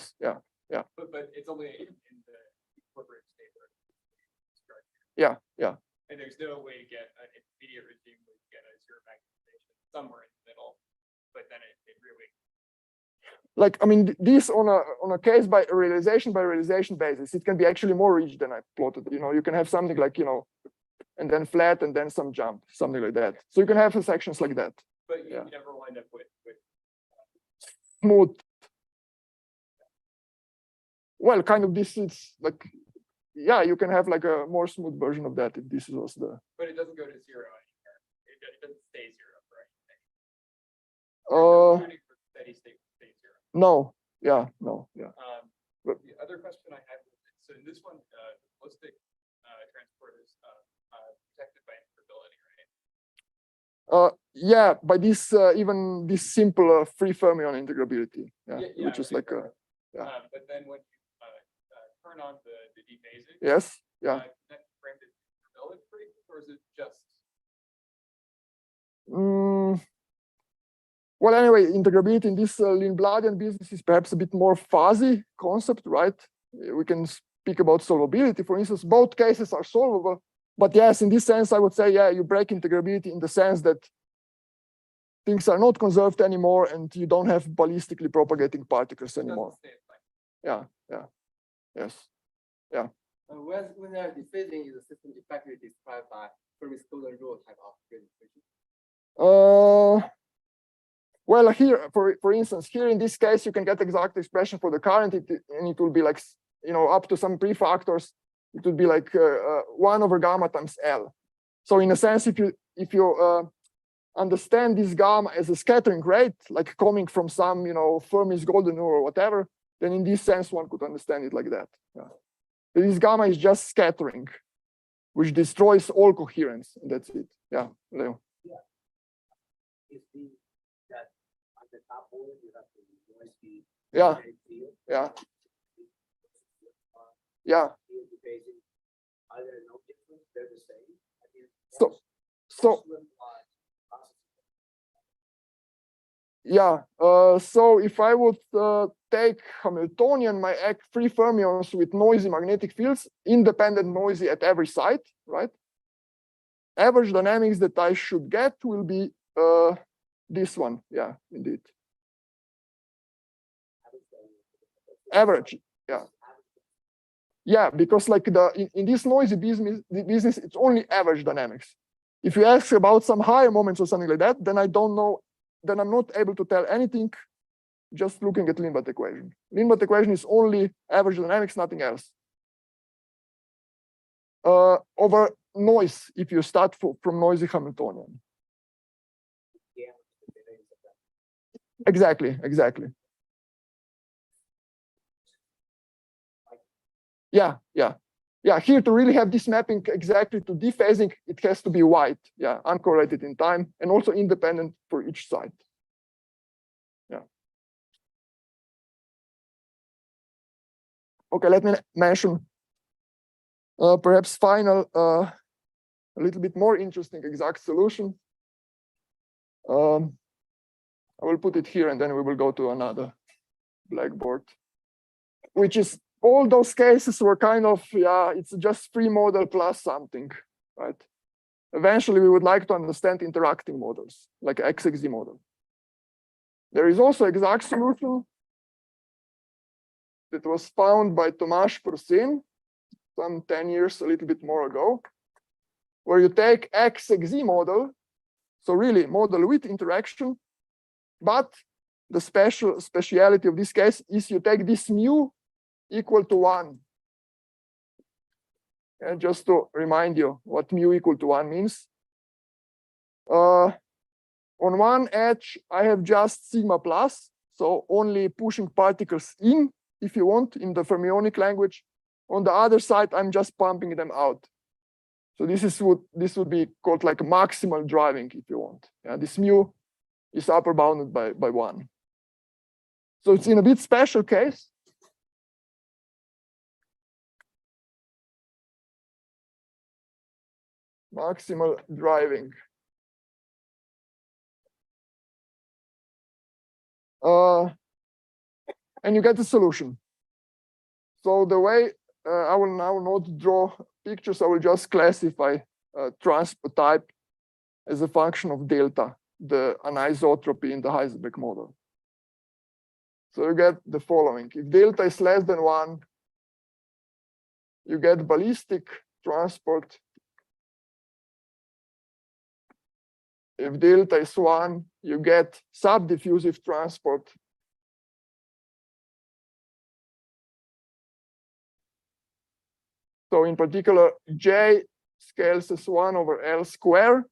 But it's only in the equilibrium state. Yeah. And there's no way to get an intermediate regime where you get a zero magnetization somewhere in the middle, but then it really. Like, I mean, this on a case by realization basis, it can be actually more rich than I plotted. You can have something like, and then flat and then some jump, something like that. So you can have sections like that. But you never wind up with smooth. Well, kind of this is like, yeah, you can have like a more smooth version of that if this was the. But it doesn't go to zero anymore. It doesn't stay zero for anything. Steady state stay zero. No. Yeah. No. Yeah. But the other question I had was, so in this one, the ballistic transport is protected by integrability, right? Yeah, by this even this simple free fermion integrability, which is like but then when you turn on the dephasing, yes, yeah. That framed it integrability free, or is it just? Well, anyway, integrability in this Leanbloodian business is perhaps a bit more fuzzy concept, right? We can speak about solvability, for instance. Both cases are solvable, but yes, in this sense, I would say, yeah, you break integrability in the sense that things are not conserved anymore, and you don't have ballistically propagating particles anymore. Yeah. Yes. Yeah. When they are dephasing, is the system effectively described by Fermi-Stolten rule type of equation? Well, here, for instance, here in this case, you can get exact expression for the current, and it will be like, up to some prefactors, it would be like 1 over gamma times L. So in a sense, if you understand this gamma as a scattering rate, like coming from some, Fermi's golden rule or whatever, then in this sense, one could understand it like that. Yeah. This gamma is just scattering, which destroys all coherence, and that's it. Yeah, Leo. Yeah. It means that at the top order, you have the noisy. Yeah. Yeah. Yeah. Are there no difference? They're the same. So. Yeah, so if I would take Hamiltonian, my free fermions with noisy magnetic fields, independent noisy at every site, right? Average dynamics that I should get will be this one. Yeah, indeed. Average, yeah. Yeah, because like in this noisy business, it's only average dynamics. If you ask about some higher moments or something like that, then I don't know. Then I'm not able to tell anything just looking at Leanblood equation. Leanblood equation is only average dynamics, nothing else. Over noise, if you start from noisy Hamiltonian. Exactly. Yeah. Here to really have this mapping exactly to dephasing, it has to be white, uncorrelated in time, and also independent for each site. Yeah. Okay, let me mention perhaps final, a little bit more interesting exact solution. I will put it here, and then we will go to another blackboard, which is all those cases were kind of, it's just free model plus something, right? Eventually, we would like to understand interacting models, like XXZ model. There is also exact solution that was found by Tomáš Prusin some 10 years, a little bit more ago, where you take XXZ model, so really model with interaction, but the speciality of this case is you take this mu equal to 1. And just to remind you what mu equal to 1 means. On on one edge, I have just sigma plus, so only pushing particles in, if you want, in the fermionic language. On the other side, I'm just pumping them out. So this would be called like maximal driving, if you want. Yeah, this mu is upper bounded by 1. So it's in a bit special case. Maximal driving. And you get the solution. So the way I will now not draw pictures, I will just classify transport type as a function of delta, the anisotropy in the Heisenberg model. So you get the following. If delta is less than 1, you get ballistic transport. If delta is 1, you get subdiffusive transport. So in particular, J scales as 1 over L square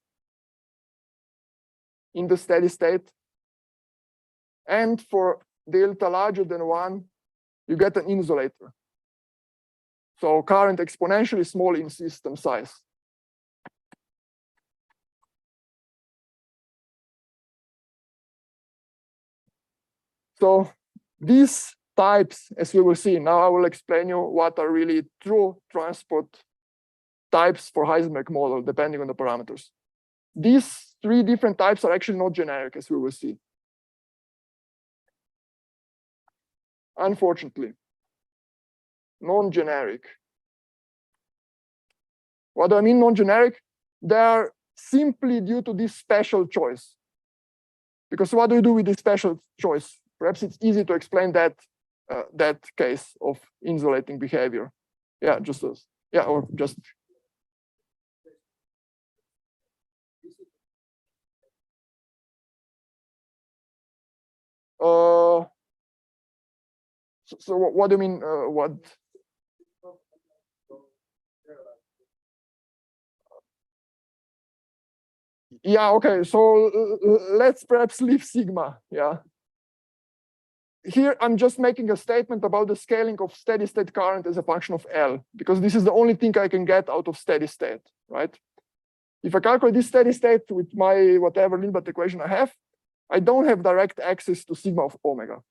in the steady state. And for delta larger than 1, you get an insulator. So current exponentially small in system size. So these types, as we will see, now I will explain you what are really true transport types for Heisenberg model, depending on the parameters. These 3 different types are actually not generic, as we will see. Unfortunately, non-generic. What do I mean non-generic? They are simply due to this special choice. Because what do you do with this special choice? Perhaps it's easy to explain that that case of insulating behavior. Yeah, just as, yeah, or just. So what do you mean? What? Yeah, okay. So let's perhaps leave sigma. Yeah. Here, I'm just making a statement about the scaling of steady state current as a function of L, because this is the only thing I can get out of steady state, right? If I calculate this steady state with my whatever Leanblood equation I have, I don't have direct access to sigma of omega.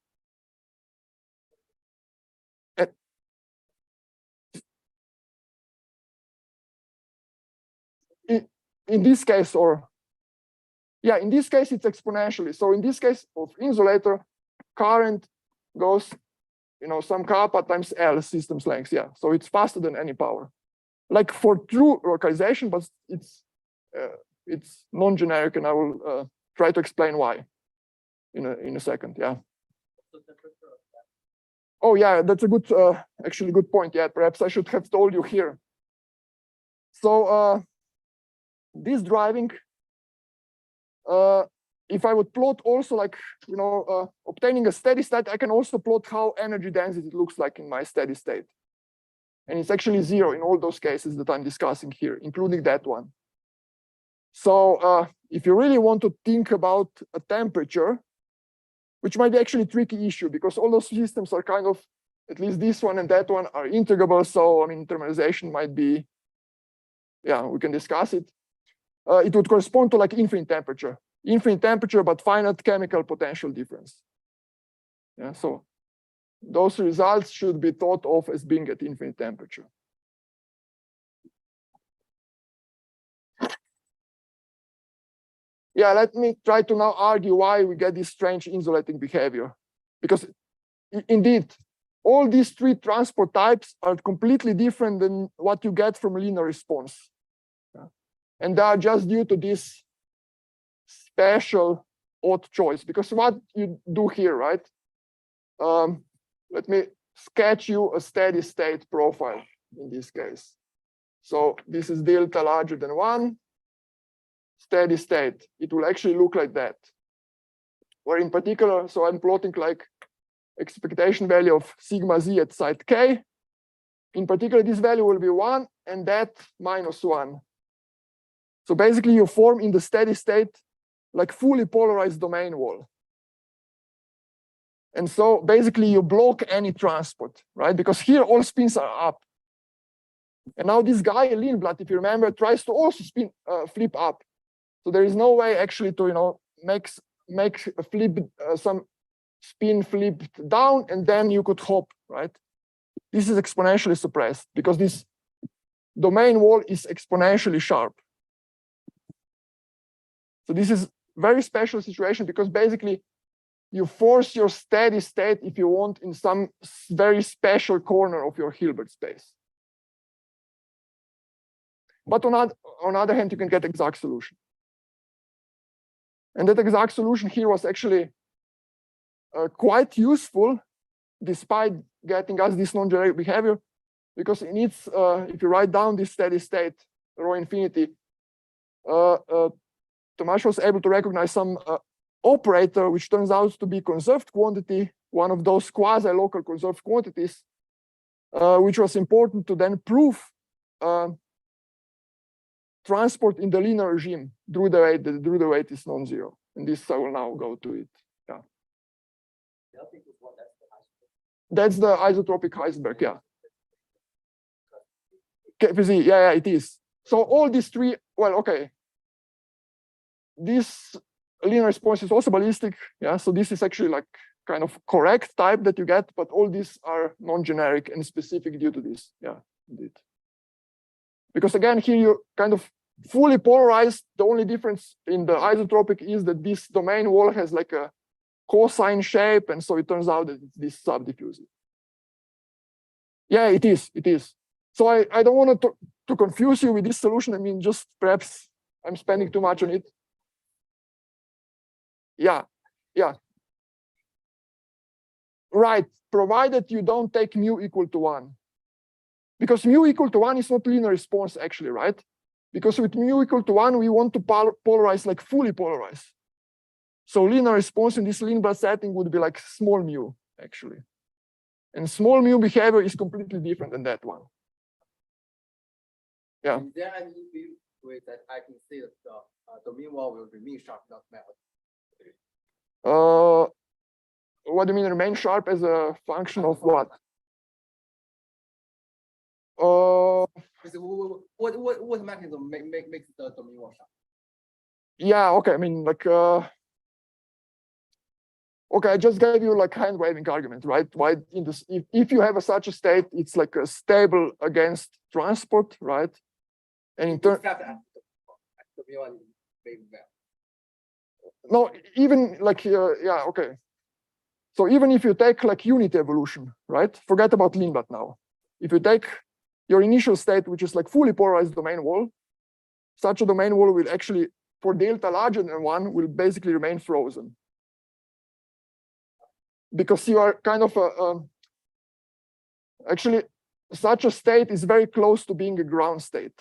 In this case, or yeah, in this case, it's exponentially. So in this case of insulator, current goes, some kappa times L system's length. Yeah, so it's faster than any power. Like for true localization, but it's non-generic, and I will try to explain why in a second. Yeah. Oh yeah, that's a good, actually good point. Yeah, perhaps I should have told you here. So this driving, if I would plot also like, obtaining a steady state, I can also plot how energy density looks like in my steady state. And it's actually 0 in all those cases that I'm discussing here, including that one. So if you really want to think about a temperature, which might be actually a tricky issue because all those systems are kind of, at least this one and that one are integrable. So I mean, internalization might be, yeah, we can discuss it. It would correspond to like infinite temperature, but finite chemical potential difference. Yeah, so those results should be thought of as being at infinite temperature. Yeah, let me try to now argue why we get this strange insulating behavior. Because indeed, all these 3 transport types are completely different than what you get from a linear response. Yeah. And they are just due to this special odd choice. Because what you do here, right? Let me sketch you a steady state profile in this case. So this is delta larger than 1. Steady state, it will actually look like that. Where in particular, so I'm plotting like expectation value of sigma z at site k. In particular, this value will be 1 and that -1. So basically you form in the steady state like fully polarized domain wall. And so basically you block any transport, right? Because here all spins are up. And now this guy, Leanblood, if you remember, tries to also flip up. So there is no way actually to, make a flip, some spin flipped down, and then you could hop, right? This is exponentially suppressed because this domain wall is exponentially sharp. So this is very special situation because basically you force your steady state, if you want, in some very special corner of your Hilbert space. But on the other hand, you can get exact solution. And that exact solution here was actually quite useful, despite getting us this non-generic behavior, because it needs, if you write down this steady state, rho infinity, Tomasz was able to recognize some operator, which turns out to be conserved quantity, one of those quasi-local conserved quantities, which was important to then prove transport in the linear regime through the weight, the Drude weight is non-zero. And this I will now go to it. Yeah. That's the isotropic Heisenberg, yeah. KPZ, yeah, it is. So all these three, well, okay. This linear response is also ballistic, yeah. So this is actually like kind of correct type that you get, but all these are non-generic and specific due to this, yeah, indeed. Because again, here you kind of fully polarized. The only difference in the isotropic is that this domain wall has like a cosine shape, and so it turns out that it's this subdiffusive. Yeah, it is. It is. So I don't want to confuse you with this solution. I mean, just perhaps I'm spending too much on it. Yeah, yeah. Right, provided you don't take mu equal to 1. Because mu equal to 1 is not linear response actually, right? Because with mu equal to 1, we want to polarize, like fully polarize. So linear response in this Leanblood setting would be like small mu, actually. And small mu behavior is completely different than that one. Yeah. Is there any way that I can say that the domain wall will remain sharp, not melt? What do you mean remain sharp as a function of what? What mechanism makes the domain wall sharp? Yeah, okay. I mean, like, okay, I just gave you like hand waving argument, right? Why in this, if you have such a state, it's like a stable against transport, right? And in turn, no, even like, yeah, okay. So even if you take like unity evolution, right? Forget about Leanblood now. If you take your initial state, which is like fully polarized domain wall, such a domain wall will actually, for delta larger than 1, will basically remain frozen. Because you are kind of actually, such a state is very close to being a ground state.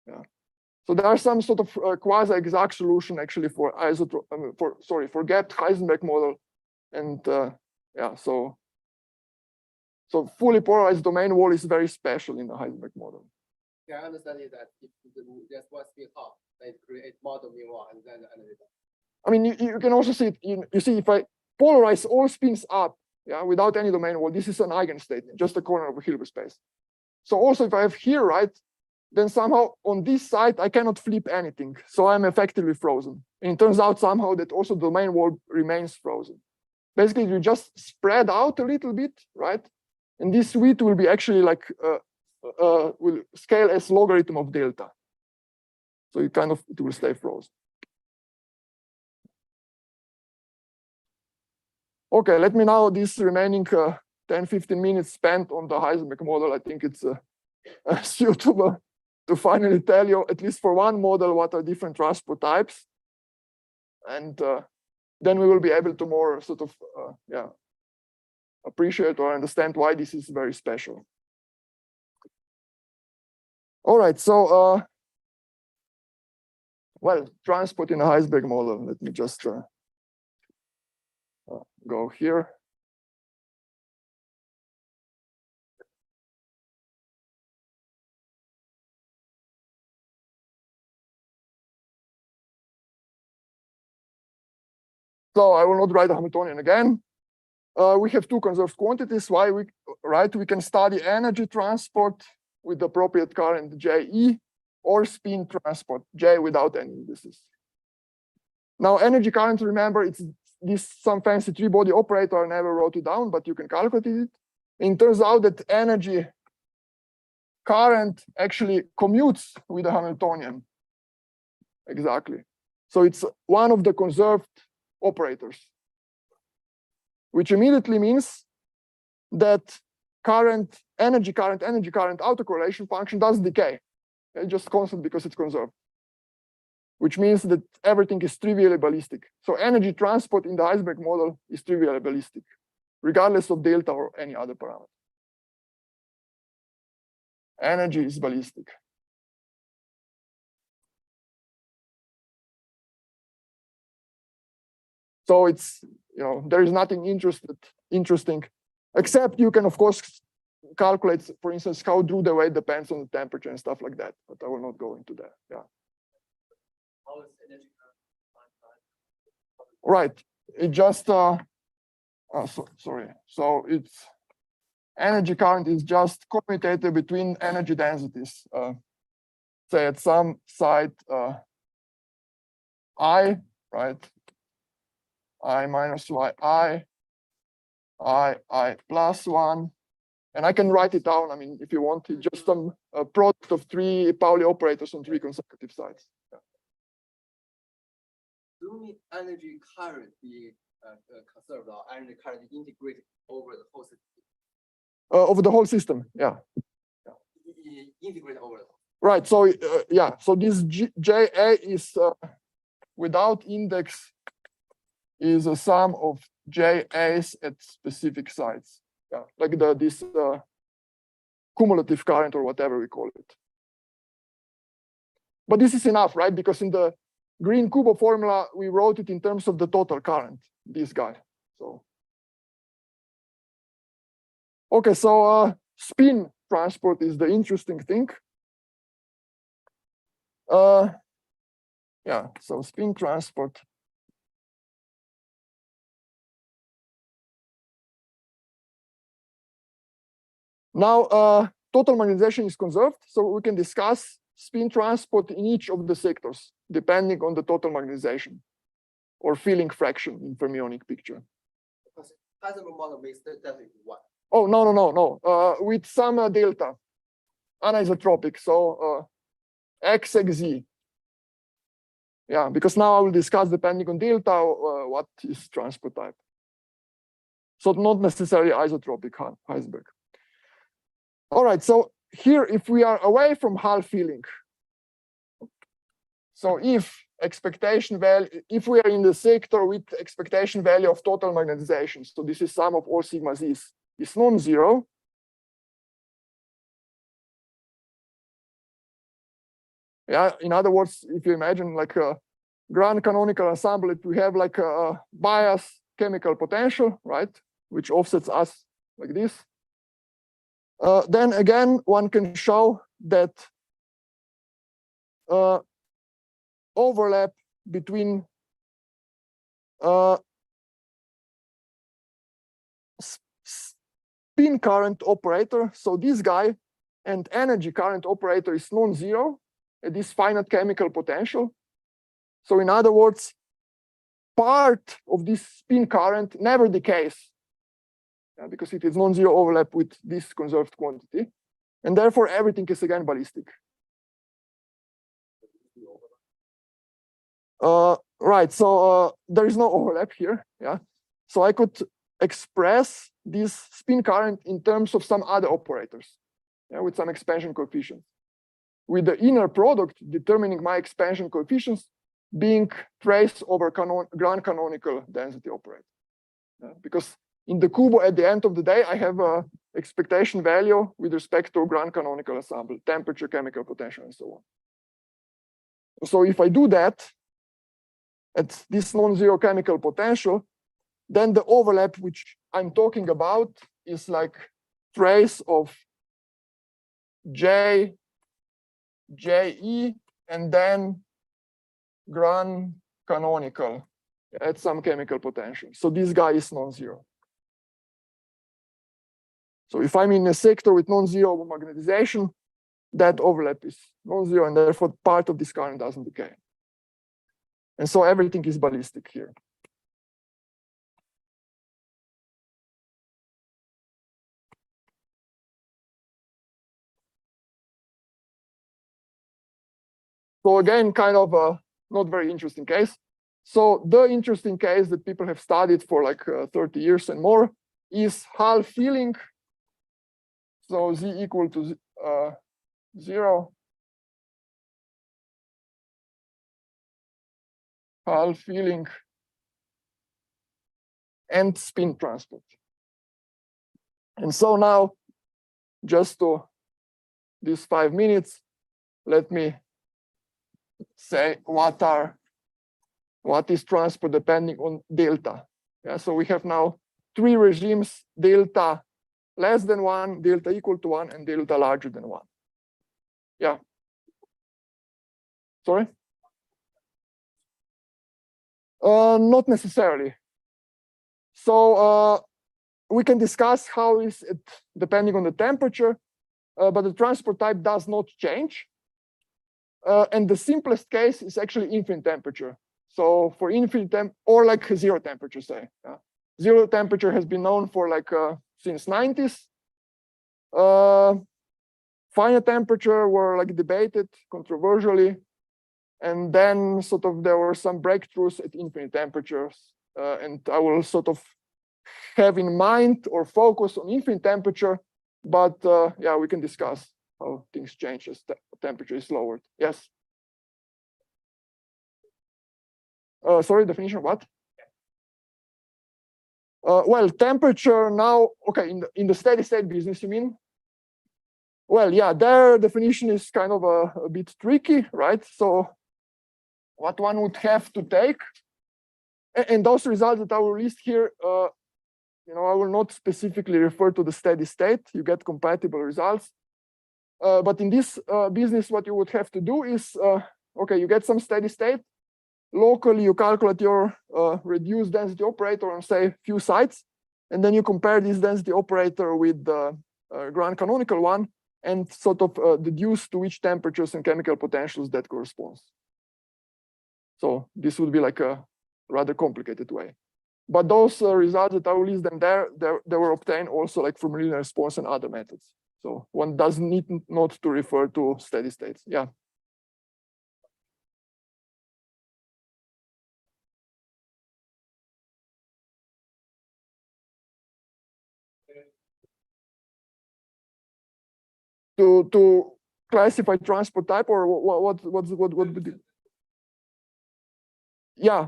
Yeah. So there are some sort of quasi-exact solution actually for for gapped Heisenberg model, and yeah, so fully polarized domain wall is very special in the Heisenberg model. Yeah, I understand that if there's one spin half, they create more domain wall and then I mean, you can also see it. You see, if I polarize all spins up, yeah, without any domain wall, this is an eigenstate, just a corner of a Hilbert space. So also, if I have here, right, then somehow on this side I cannot flip anything, so I'm effectively frozen. And it turns out somehow that also the domain wall remains frozen. Basically, you just spread out a little bit, right? And this width will be actually like will scale as logarithm of delta. So it will stay frozen. Okay, let me now this remaining 10-15 minutes spent on the Heisenberg model. I think it's suitable to finally tell you, at least for one model, what are different transport types. And then we will be able to more sort of, appreciate or understand why this is very special. All right, so, well, transport in a Heisenberg model. Let me just go here. So I will not write the Hamiltonian again. We have two conserved quantities. Why we can study energy transport with the appropriate current JE, or spin transport J without any indices. Now energy current, remember, it's this some fancy three-body operator. I never wrote it down, but you can calculate it. It turns out that energy current actually commutes with the Hamiltonian. Exactly. So it's one of the conserved operators, which immediately means that energy current autocorrelation function doesn't decay. It's just constant because it's conserved, which means that everything is trivially ballistic. So energy transport in the Heisenberg model is trivially ballistic, regardless of delta or any other parameter. Energy is ballistic. So it's, there is nothing interesting, except you can, of course, calculate, for instance, how Drude weight depends on the temperature and stuff like that. But I will not go into that. Yeah. How is energy current? Right. It just sorry. So it's energy current is just commutated between energy densities. Say at some site I, right? I minus y I plus 1. And I can write it down. I mean, if you want, it's just some product of three Pauli operators on three consecutive sides. Yeah. Do you mean energy current be conserved, or energy current integrated over the whole system? Over the whole system, yeah. Integrate over the whole. Right. So yeah. So this JA is without index is a sum of JAs at specific sites. Yeah, like this cumulative current or whatever we call it. But this is enough, right? Because in the Green-Kubo formula, we wrote it in terms of the total current, this guy. So okay, so spin transport is the interesting thing. Yeah, so spin transport. Now, total magnetization is conserved, so we can discuss spin transport in each of the sectors, depending on the total magnetization or filling fraction in fermionic picture. Because Heisenberg model makes that into 1. Oh, no. With some delta, anisotropic, so XXZ. Yeah, because now I will discuss depending on delta what is transport type. So not necessarily isotropic Heisenberg. All right, so here, if we are away from Hall filling, so if expectation value, if we are in the sector with expectation value of total magnetization, so this is sum of all sigma z's, is non-zero. Yeah, in other words, if you imagine like a grand canonical ensemble, if we have like a bias chemical potential, right, which offsets us like this, then again, one can show that overlap between spin current operator, so this guy, and energy current operator is non-zero at this finite chemical potential. So in other words, part of this spin current never decays, because it is non-zero overlap with this conserved quantity, and therefore everything is again ballistic. Right, so there is no overlap here. Yeah, so I could express this spin current in terms of some other operators, with some expansion coefficients, with the inner product determining my expansion coefficients being traced over grand canonical density operator. Because in the Kubo, at the end of the day, I have a expectation value with respect to grand canonical ensemble, temperature, chemical potential, and so on. So if I do that at this non-zero chemical potential, then the overlap which I'm talking about is like trace of J, JE, and then grand canonical at some chemical potential. So this guy is non-zero. So if I'm in a sector with non-zero magnetization, that overlap is non-zero, and therefore part of this current doesn't decay. And so everything is ballistic here. So again, kind of a not very interesting case. So the interesting case that people have studied for like 30 years and more is Hall filling. So Z equal to 0. Hall filling and spin transport. And so now, just to these 5 minutes, let me say what is transport depending on delta. Yeah, so we have now 3 regimes: delta less than 1, delta equal to 1, and delta larger than 1. Yeah. Sorry? Not necessarily. So we can discuss how is it depending on the temperature, but the transport type does not change. And the simplest case is actually infinite temperature. So for infinite temp, or like 0 temperature, say. 0 temperature has been known for like since 90s. Finite temperature were like debated controversially. And then sort of there were some breakthroughs at infinite temperatures. And I will sort of have in mind or focus on infinite temperature. But yeah, we can discuss how things change as temperature is lowered. Yes. Sorry, definition of what? Well, temperature now, okay, in the steady state business, you mean? Well, yeah, their definition is kind of a bit tricky, right? So what one would have to take, and those results that I will list here, you know, I will not specifically refer to the steady state. You get compatible results. But in this business, what you would have to do is, okay, you get some steady state. Locally, you calculate your reduced density operator on, say, few sites. And then you compare this density operator with the grand canonical one and sort of deduce to which temperatures and chemical potentials that corresponds. So this would be like a rather complicated way. But those results that I will list them there, they were obtained also like from linear response and other methods. So one doesn't need not to refer to steady states. Yeah. To classify transport type, or what would be? Yeah.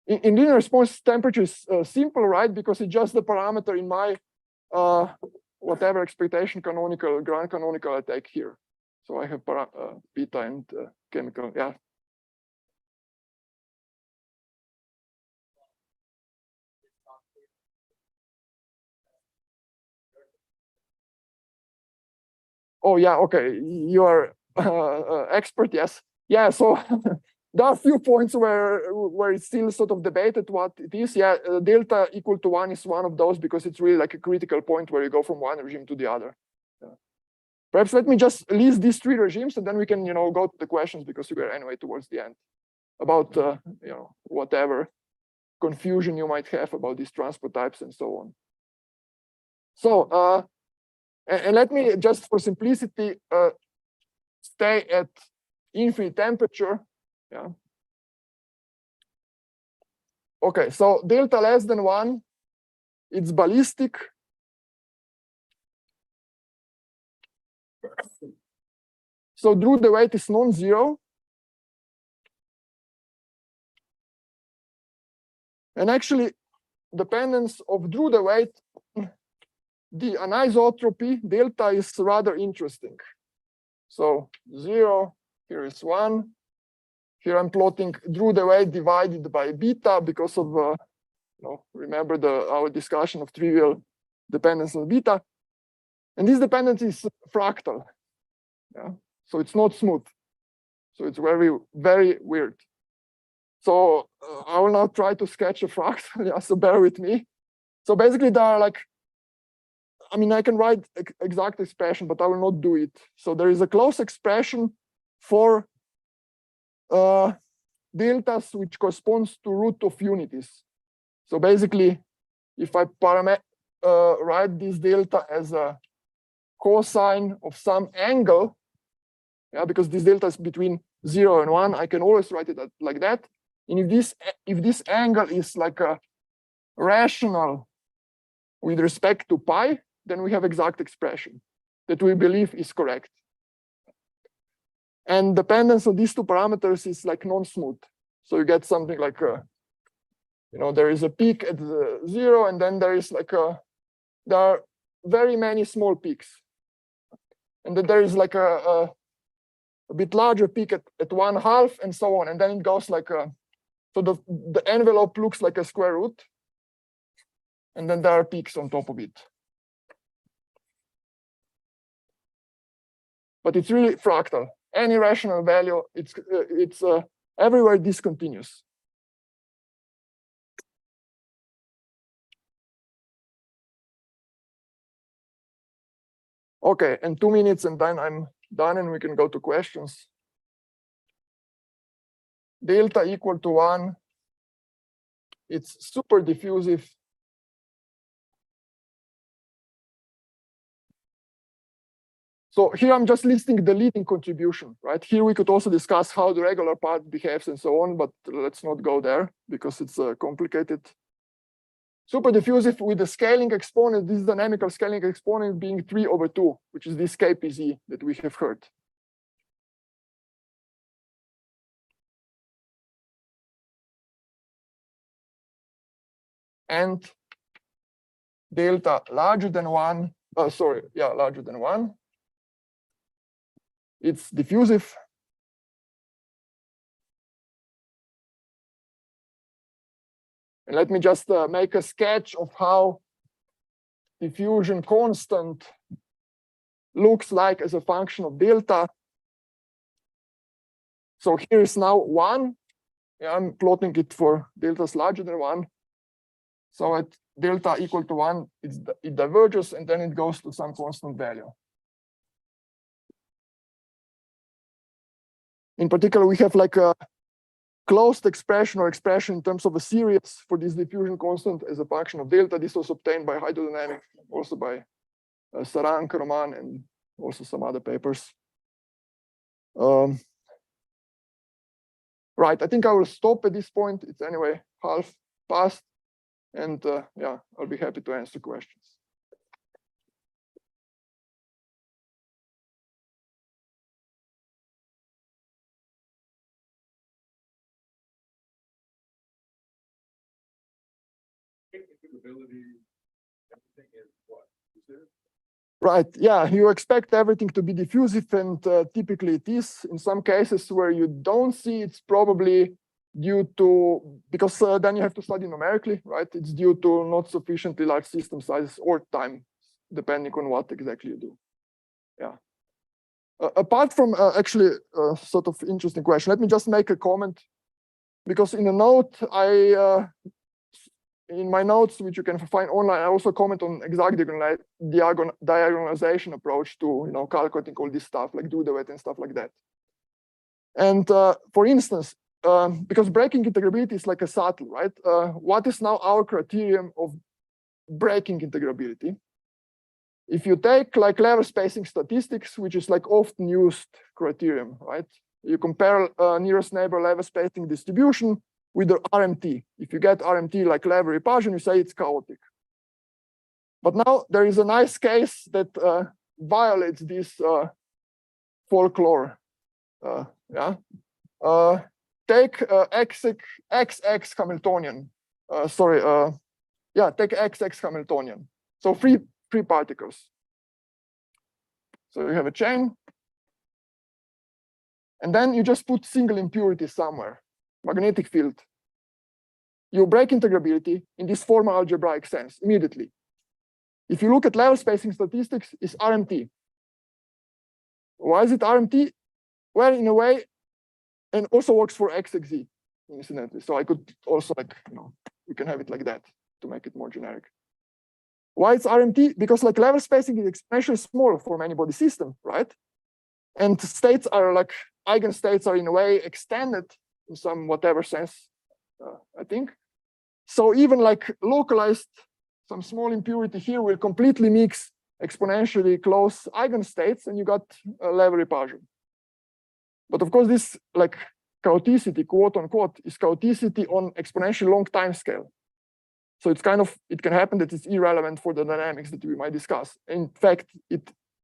In linear response, temperature is simple, right? Because it's just the parameter in my whatever expectation canonical, grand canonical I take here. So I have beta and chemical. Yeah. Oh yeah, okay. You are expert, yes. Yeah. So there are a few points where it's still sort of debated what it is. Yeah, delta equal to 1 is one of those because it's really like a critical point where you go from one regime to the other. Yeah. Perhaps let me just list these 3 regimes, and then we can, you know, go to the questions because we are anyway towards the end about you know, whatever confusion you might have about these transport types and so on. So and let me just for simplicity stay at infinite temperature. Yeah. Okay, so delta less than 1, it's ballistic. So Drude weight is non-zero. And actually, dependence of Drude weight, the anisotropy delta is rather interesting. So 0, here is 1. Here I'm plotting Drude weight divided by beta because of, you know, remember our discussion of trivial dependence on beta. And this dependency is fractal. Yeah, so it's not smooth. So it's very, very weird. So I will now try to sketch a fractal. Yeah, so bear with me. So basically, there are like, I mean, I can write exact expression, but I will not do it. So there is a close expression for deltas, which corresponds to root of unities. So basically, if I write this delta as a cosine of some angle, yeah, because this delta is between 0 and 1, I can always write it like that. And if this angle is like a rational with respect to pi, then we have exact expression that we believe is correct. And dependence on these two parameters is like non-smooth. So you get something like, there is a peak at 0, and then there is like there are very many small peaks. And then there is like a bit larger peak at 1/2 and so on. And then it goes like, so the envelope looks like a square root. And then there are peaks on top of it. But it's really fractal. Any rational value, it's everywhere discontinuous. Okay, and 2 minutes, and then I'm done, and we can go to questions. Delta equal to 1. It's super diffusive. So here I'm just listing the leading contribution, right? Here we could also discuss how the regular part behaves and so on, but let's not go there because it's complicated. Super diffusive with the scaling exponent, this dynamical scaling exponent being 3/2, which is this KPZ that we have heard. And delta larger than 1, larger than 1. It's diffusive. And let me just make a sketch of how diffusion constant looks like as a function of delta. So here is now 1. Yeah, I'm plotting it for deltas larger than 1. So at delta equal to 1, it diverges, and then it goes to some constant value. In particular, we have like a closed expression or expression in terms of a series for this diffusion constant as a function of delta. This was obtained by hydrodynamics, also by Sarank, Roman, and also some other papers. Right, I think I will stop at this point. It's anyway half past, and yeah, I'll be happy to answer questions. Right, yeah, you expect everything to be diffusive, and typically it is. In some cases where you don't see, it's probably due to, because then you have to study numerically, right? It's due to not sufficiently large system sizes or time, depending on what exactly you do. Yeah. Apart from actually a sort of interesting question, let me just make a comment, because in a note, in my notes, which you can find online, I also comment on exact diagonalization approach to calculating all this stuff, like Dudewet and stuff like that. And for instance, because breaking integrability is like a subtle, right? What is now our criterion of breaking integrability? If you take like level spacing statistics, which is like often used criterion, right? You compare nearest neighbor level spacing distribution with the RMT. If you get RMT like level repulsion, you say it's chaotic. But now there is a nice case that violates this folklore. Yeah. Take XX Hamiltonian. Take XX Hamiltonian. So free particles. So you have a chain, and then you just put single impurity somewhere. Magnetic field. You break integrability in this formal algebraic sense immediately. if you look at level spacing statistics, is RMT. Why is it RMT? Well, in a way, and also works for XXZ, incidentally. So I could also we can have it like that to make it more generic. Why it's RMT? Because level spacing is exponentially small for many body system, right? And states are eigenstates are in a way extended in some whatever sense, I think. So even localized, some small impurity here will completely mix exponentially close eigenstates, and you got a level repulsion. But of course, this chaoticity, quote unquote, is chaoticity on exponentially long time scale. So it's it can happen that it's irrelevant for the dynamics that we might discuss. In fact,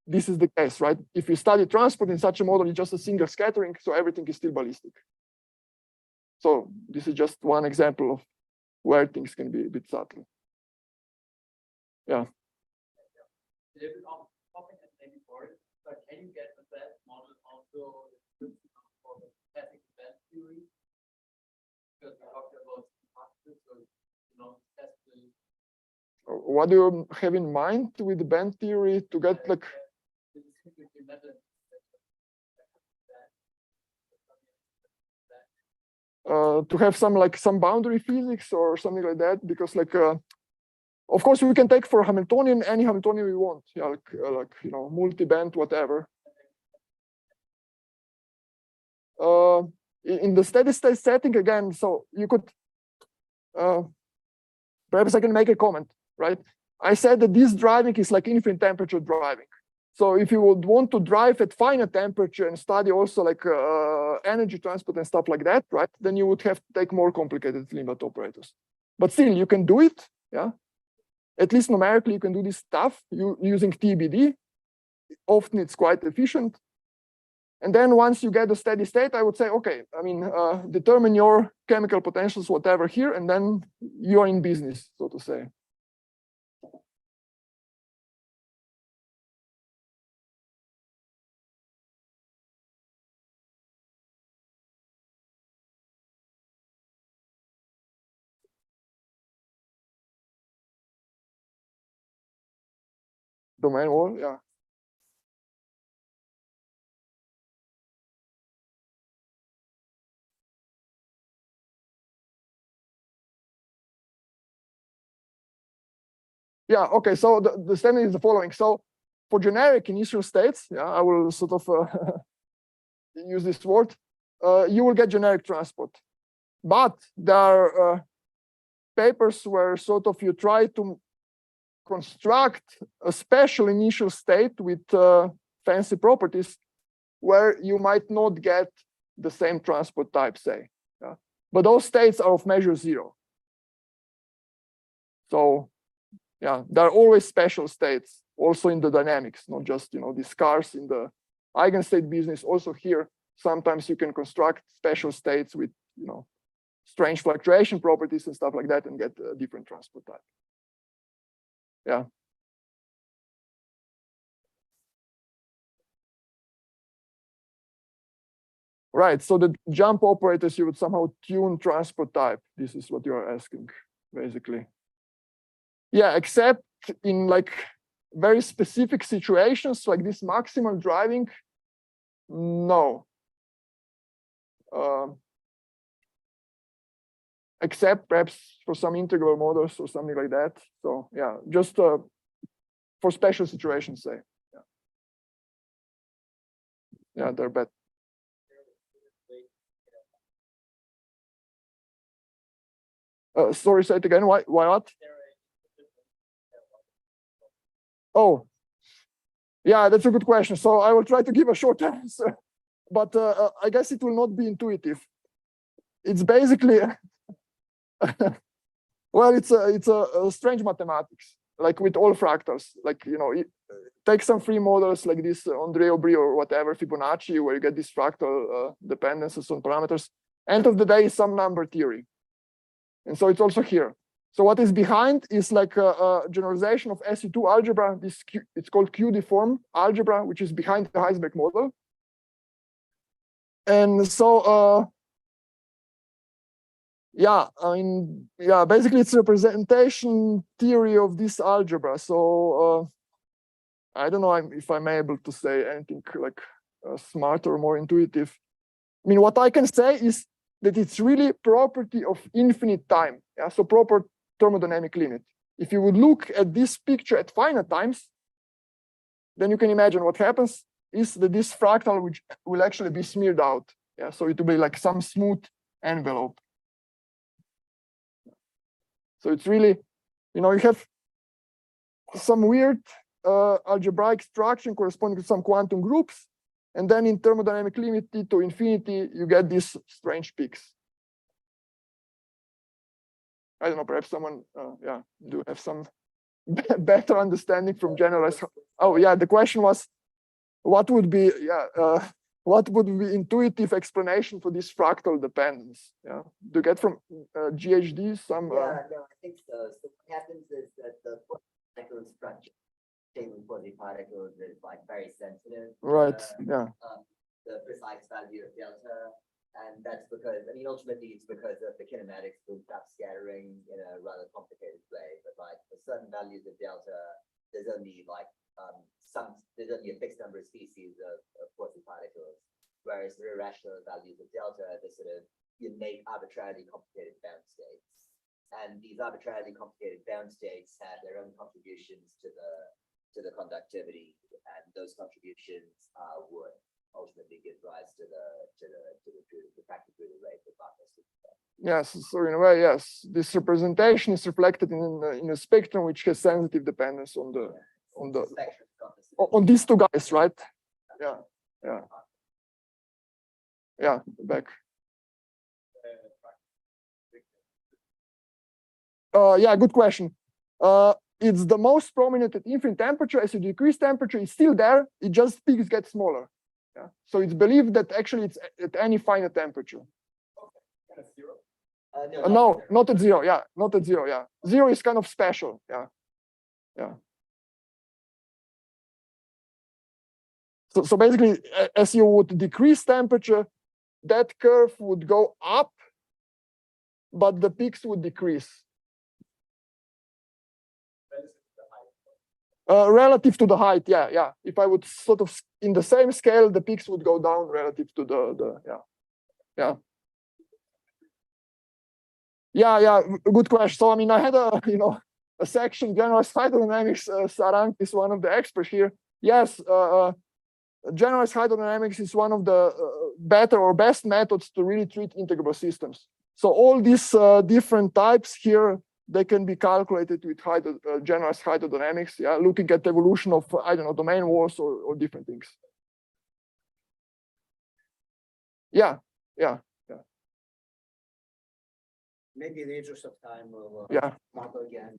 this is the case, right? If you study transport in such a model, it's just a single scattering, so everything is still ballistic. So this is just one example of where things can be a bit subtle. Yeah. But can you get the best model also for the static event theory? Because we talked about so test the. What do you have in mind with the band theory to get to have some boundary physics or something like that? Because of course we can take for Hamiltonian any Hamiltonian we want, yeah, multi-band whatever. In the steady state setting again, so you could perhaps I can make a comment, right? I said that this driving is like infinite temperature driving. So if you would want to drive at finite temperature and study also energy transport and stuff like that, right? Then you would have to take more complicated Leanblood operators. But still, you can do it, yeah. At least numerically, you can do this stuff using TBD. Often it's quite efficient. And then once you get a steady state, I would say, okay, I mean, determine your chemical potentials, whatever here, and then you are in business, so to say. Domain wall, yeah. Yeah, okay, so the statement is the following. So for generic initial states, yeah, I will sort of use this word, you will get generic transport. But there are papers where sort of you try to construct a special initial state with fancy properties where you might not get the same transport type, say. Yeah? But those states are of measure 0. So yeah, there are always special states also in the dynamics, not just these cars in the eigenstate business. Also here, sometimes you can construct special states with strange fluctuation properties and stuff like that and get a different transport type. Yeah. Right, so the jump operators, you would somehow tune transport type. This is what you are asking, basically. Yeah, except in very specific situations like this maximal driving, no. Except perhaps for some integral models or something like that. So yeah, just for special situations, say. Yeah, they're better. Sorry, say it again. Why what? Oh, yeah, that's a good question. So I will try to give a short answer, but I guess it will not be intuitive. It's basically, well, it's a strange mathematics, like with all fractals. Take some free models like this André-Aubry or whatever, Fibonacci, where you get these fractal dependencies on parameters. End of the day is some number theory. And so it's also here. So what is behind is a generalization of SU2 algebra. It's called Q-deform algebra, which is behind the Heisberg model. And so, Yeah, I mean, yeah, basically it's representation theory of this algebra. So I don't know if I'm able to say anything like smarter or more intuitive. I mean, what I can say is that it's really property of infinite time. Yeah, so proper thermodynamic limit. If you would look at this picture at finite times, then you can imagine what happens is that this fractal which will actually be smeared out. Yeah, so it will be like some smooth envelope. So it's really, you have some weird algebraic structure corresponding to some quantum groups. And then in thermodynamic limit t to infinity, you get these strange peaks. I don't know, perhaps someone, do have some better understanding from generalized. Oh, yeah, the question was, what would be intuitive explanation for this fractal dependence? Yeah, do you get from GHD some? Yeah, no, I think so. So what happens is that the particle structure, stable quasi-particles, is like very sensitive. Right. Yeah. The precise value of delta, and that's because ultimately it's because of the kinematics of gap scattering in a rather complicated way. But like for certain values of delta, there's only like there's only a fixed number of species of quasi-particles, whereas for irrational values of delta, you make arbitrarily complicated bound states, and these arbitrarily complicated bound states have their own contributions to the conductivity, and those contributions would ultimately give rise to the practical rate of Marko's. Yes, so in a way, yes, this representation is reflected in a spectrum which has sensitive dependence on these two guys, right? Yeah, back. Yeah, good question. It's the most prominent at infinite temperature. As you decrease temperature, it's still there. It just peaks get smaller. Yeah. So it's believed that actually it's at any finite temperature. No, not at zero. Yeah, not at zero. Yeah, zero is kind of special. Yeah. So basically, as you would decrease temperature, that curve would go up, but the peaks would decrease. Relative to the height, yeah. If I would sort of in the same scale, the peaks would go down relative to Yeah. Good question. So I mean, I had a section generalized hydrodynamics. Sarang is one of the experts here. Yes, generalized hydrodynamics is one of the better or best methods to really treat integrable systems. So all these different types here, they can be calculated with generalized hydrodynamics, looking at the evolution of, I don't know, domain walls or different things. Yeah. Maybe in the interest of time, we'll Yeah. Marko again.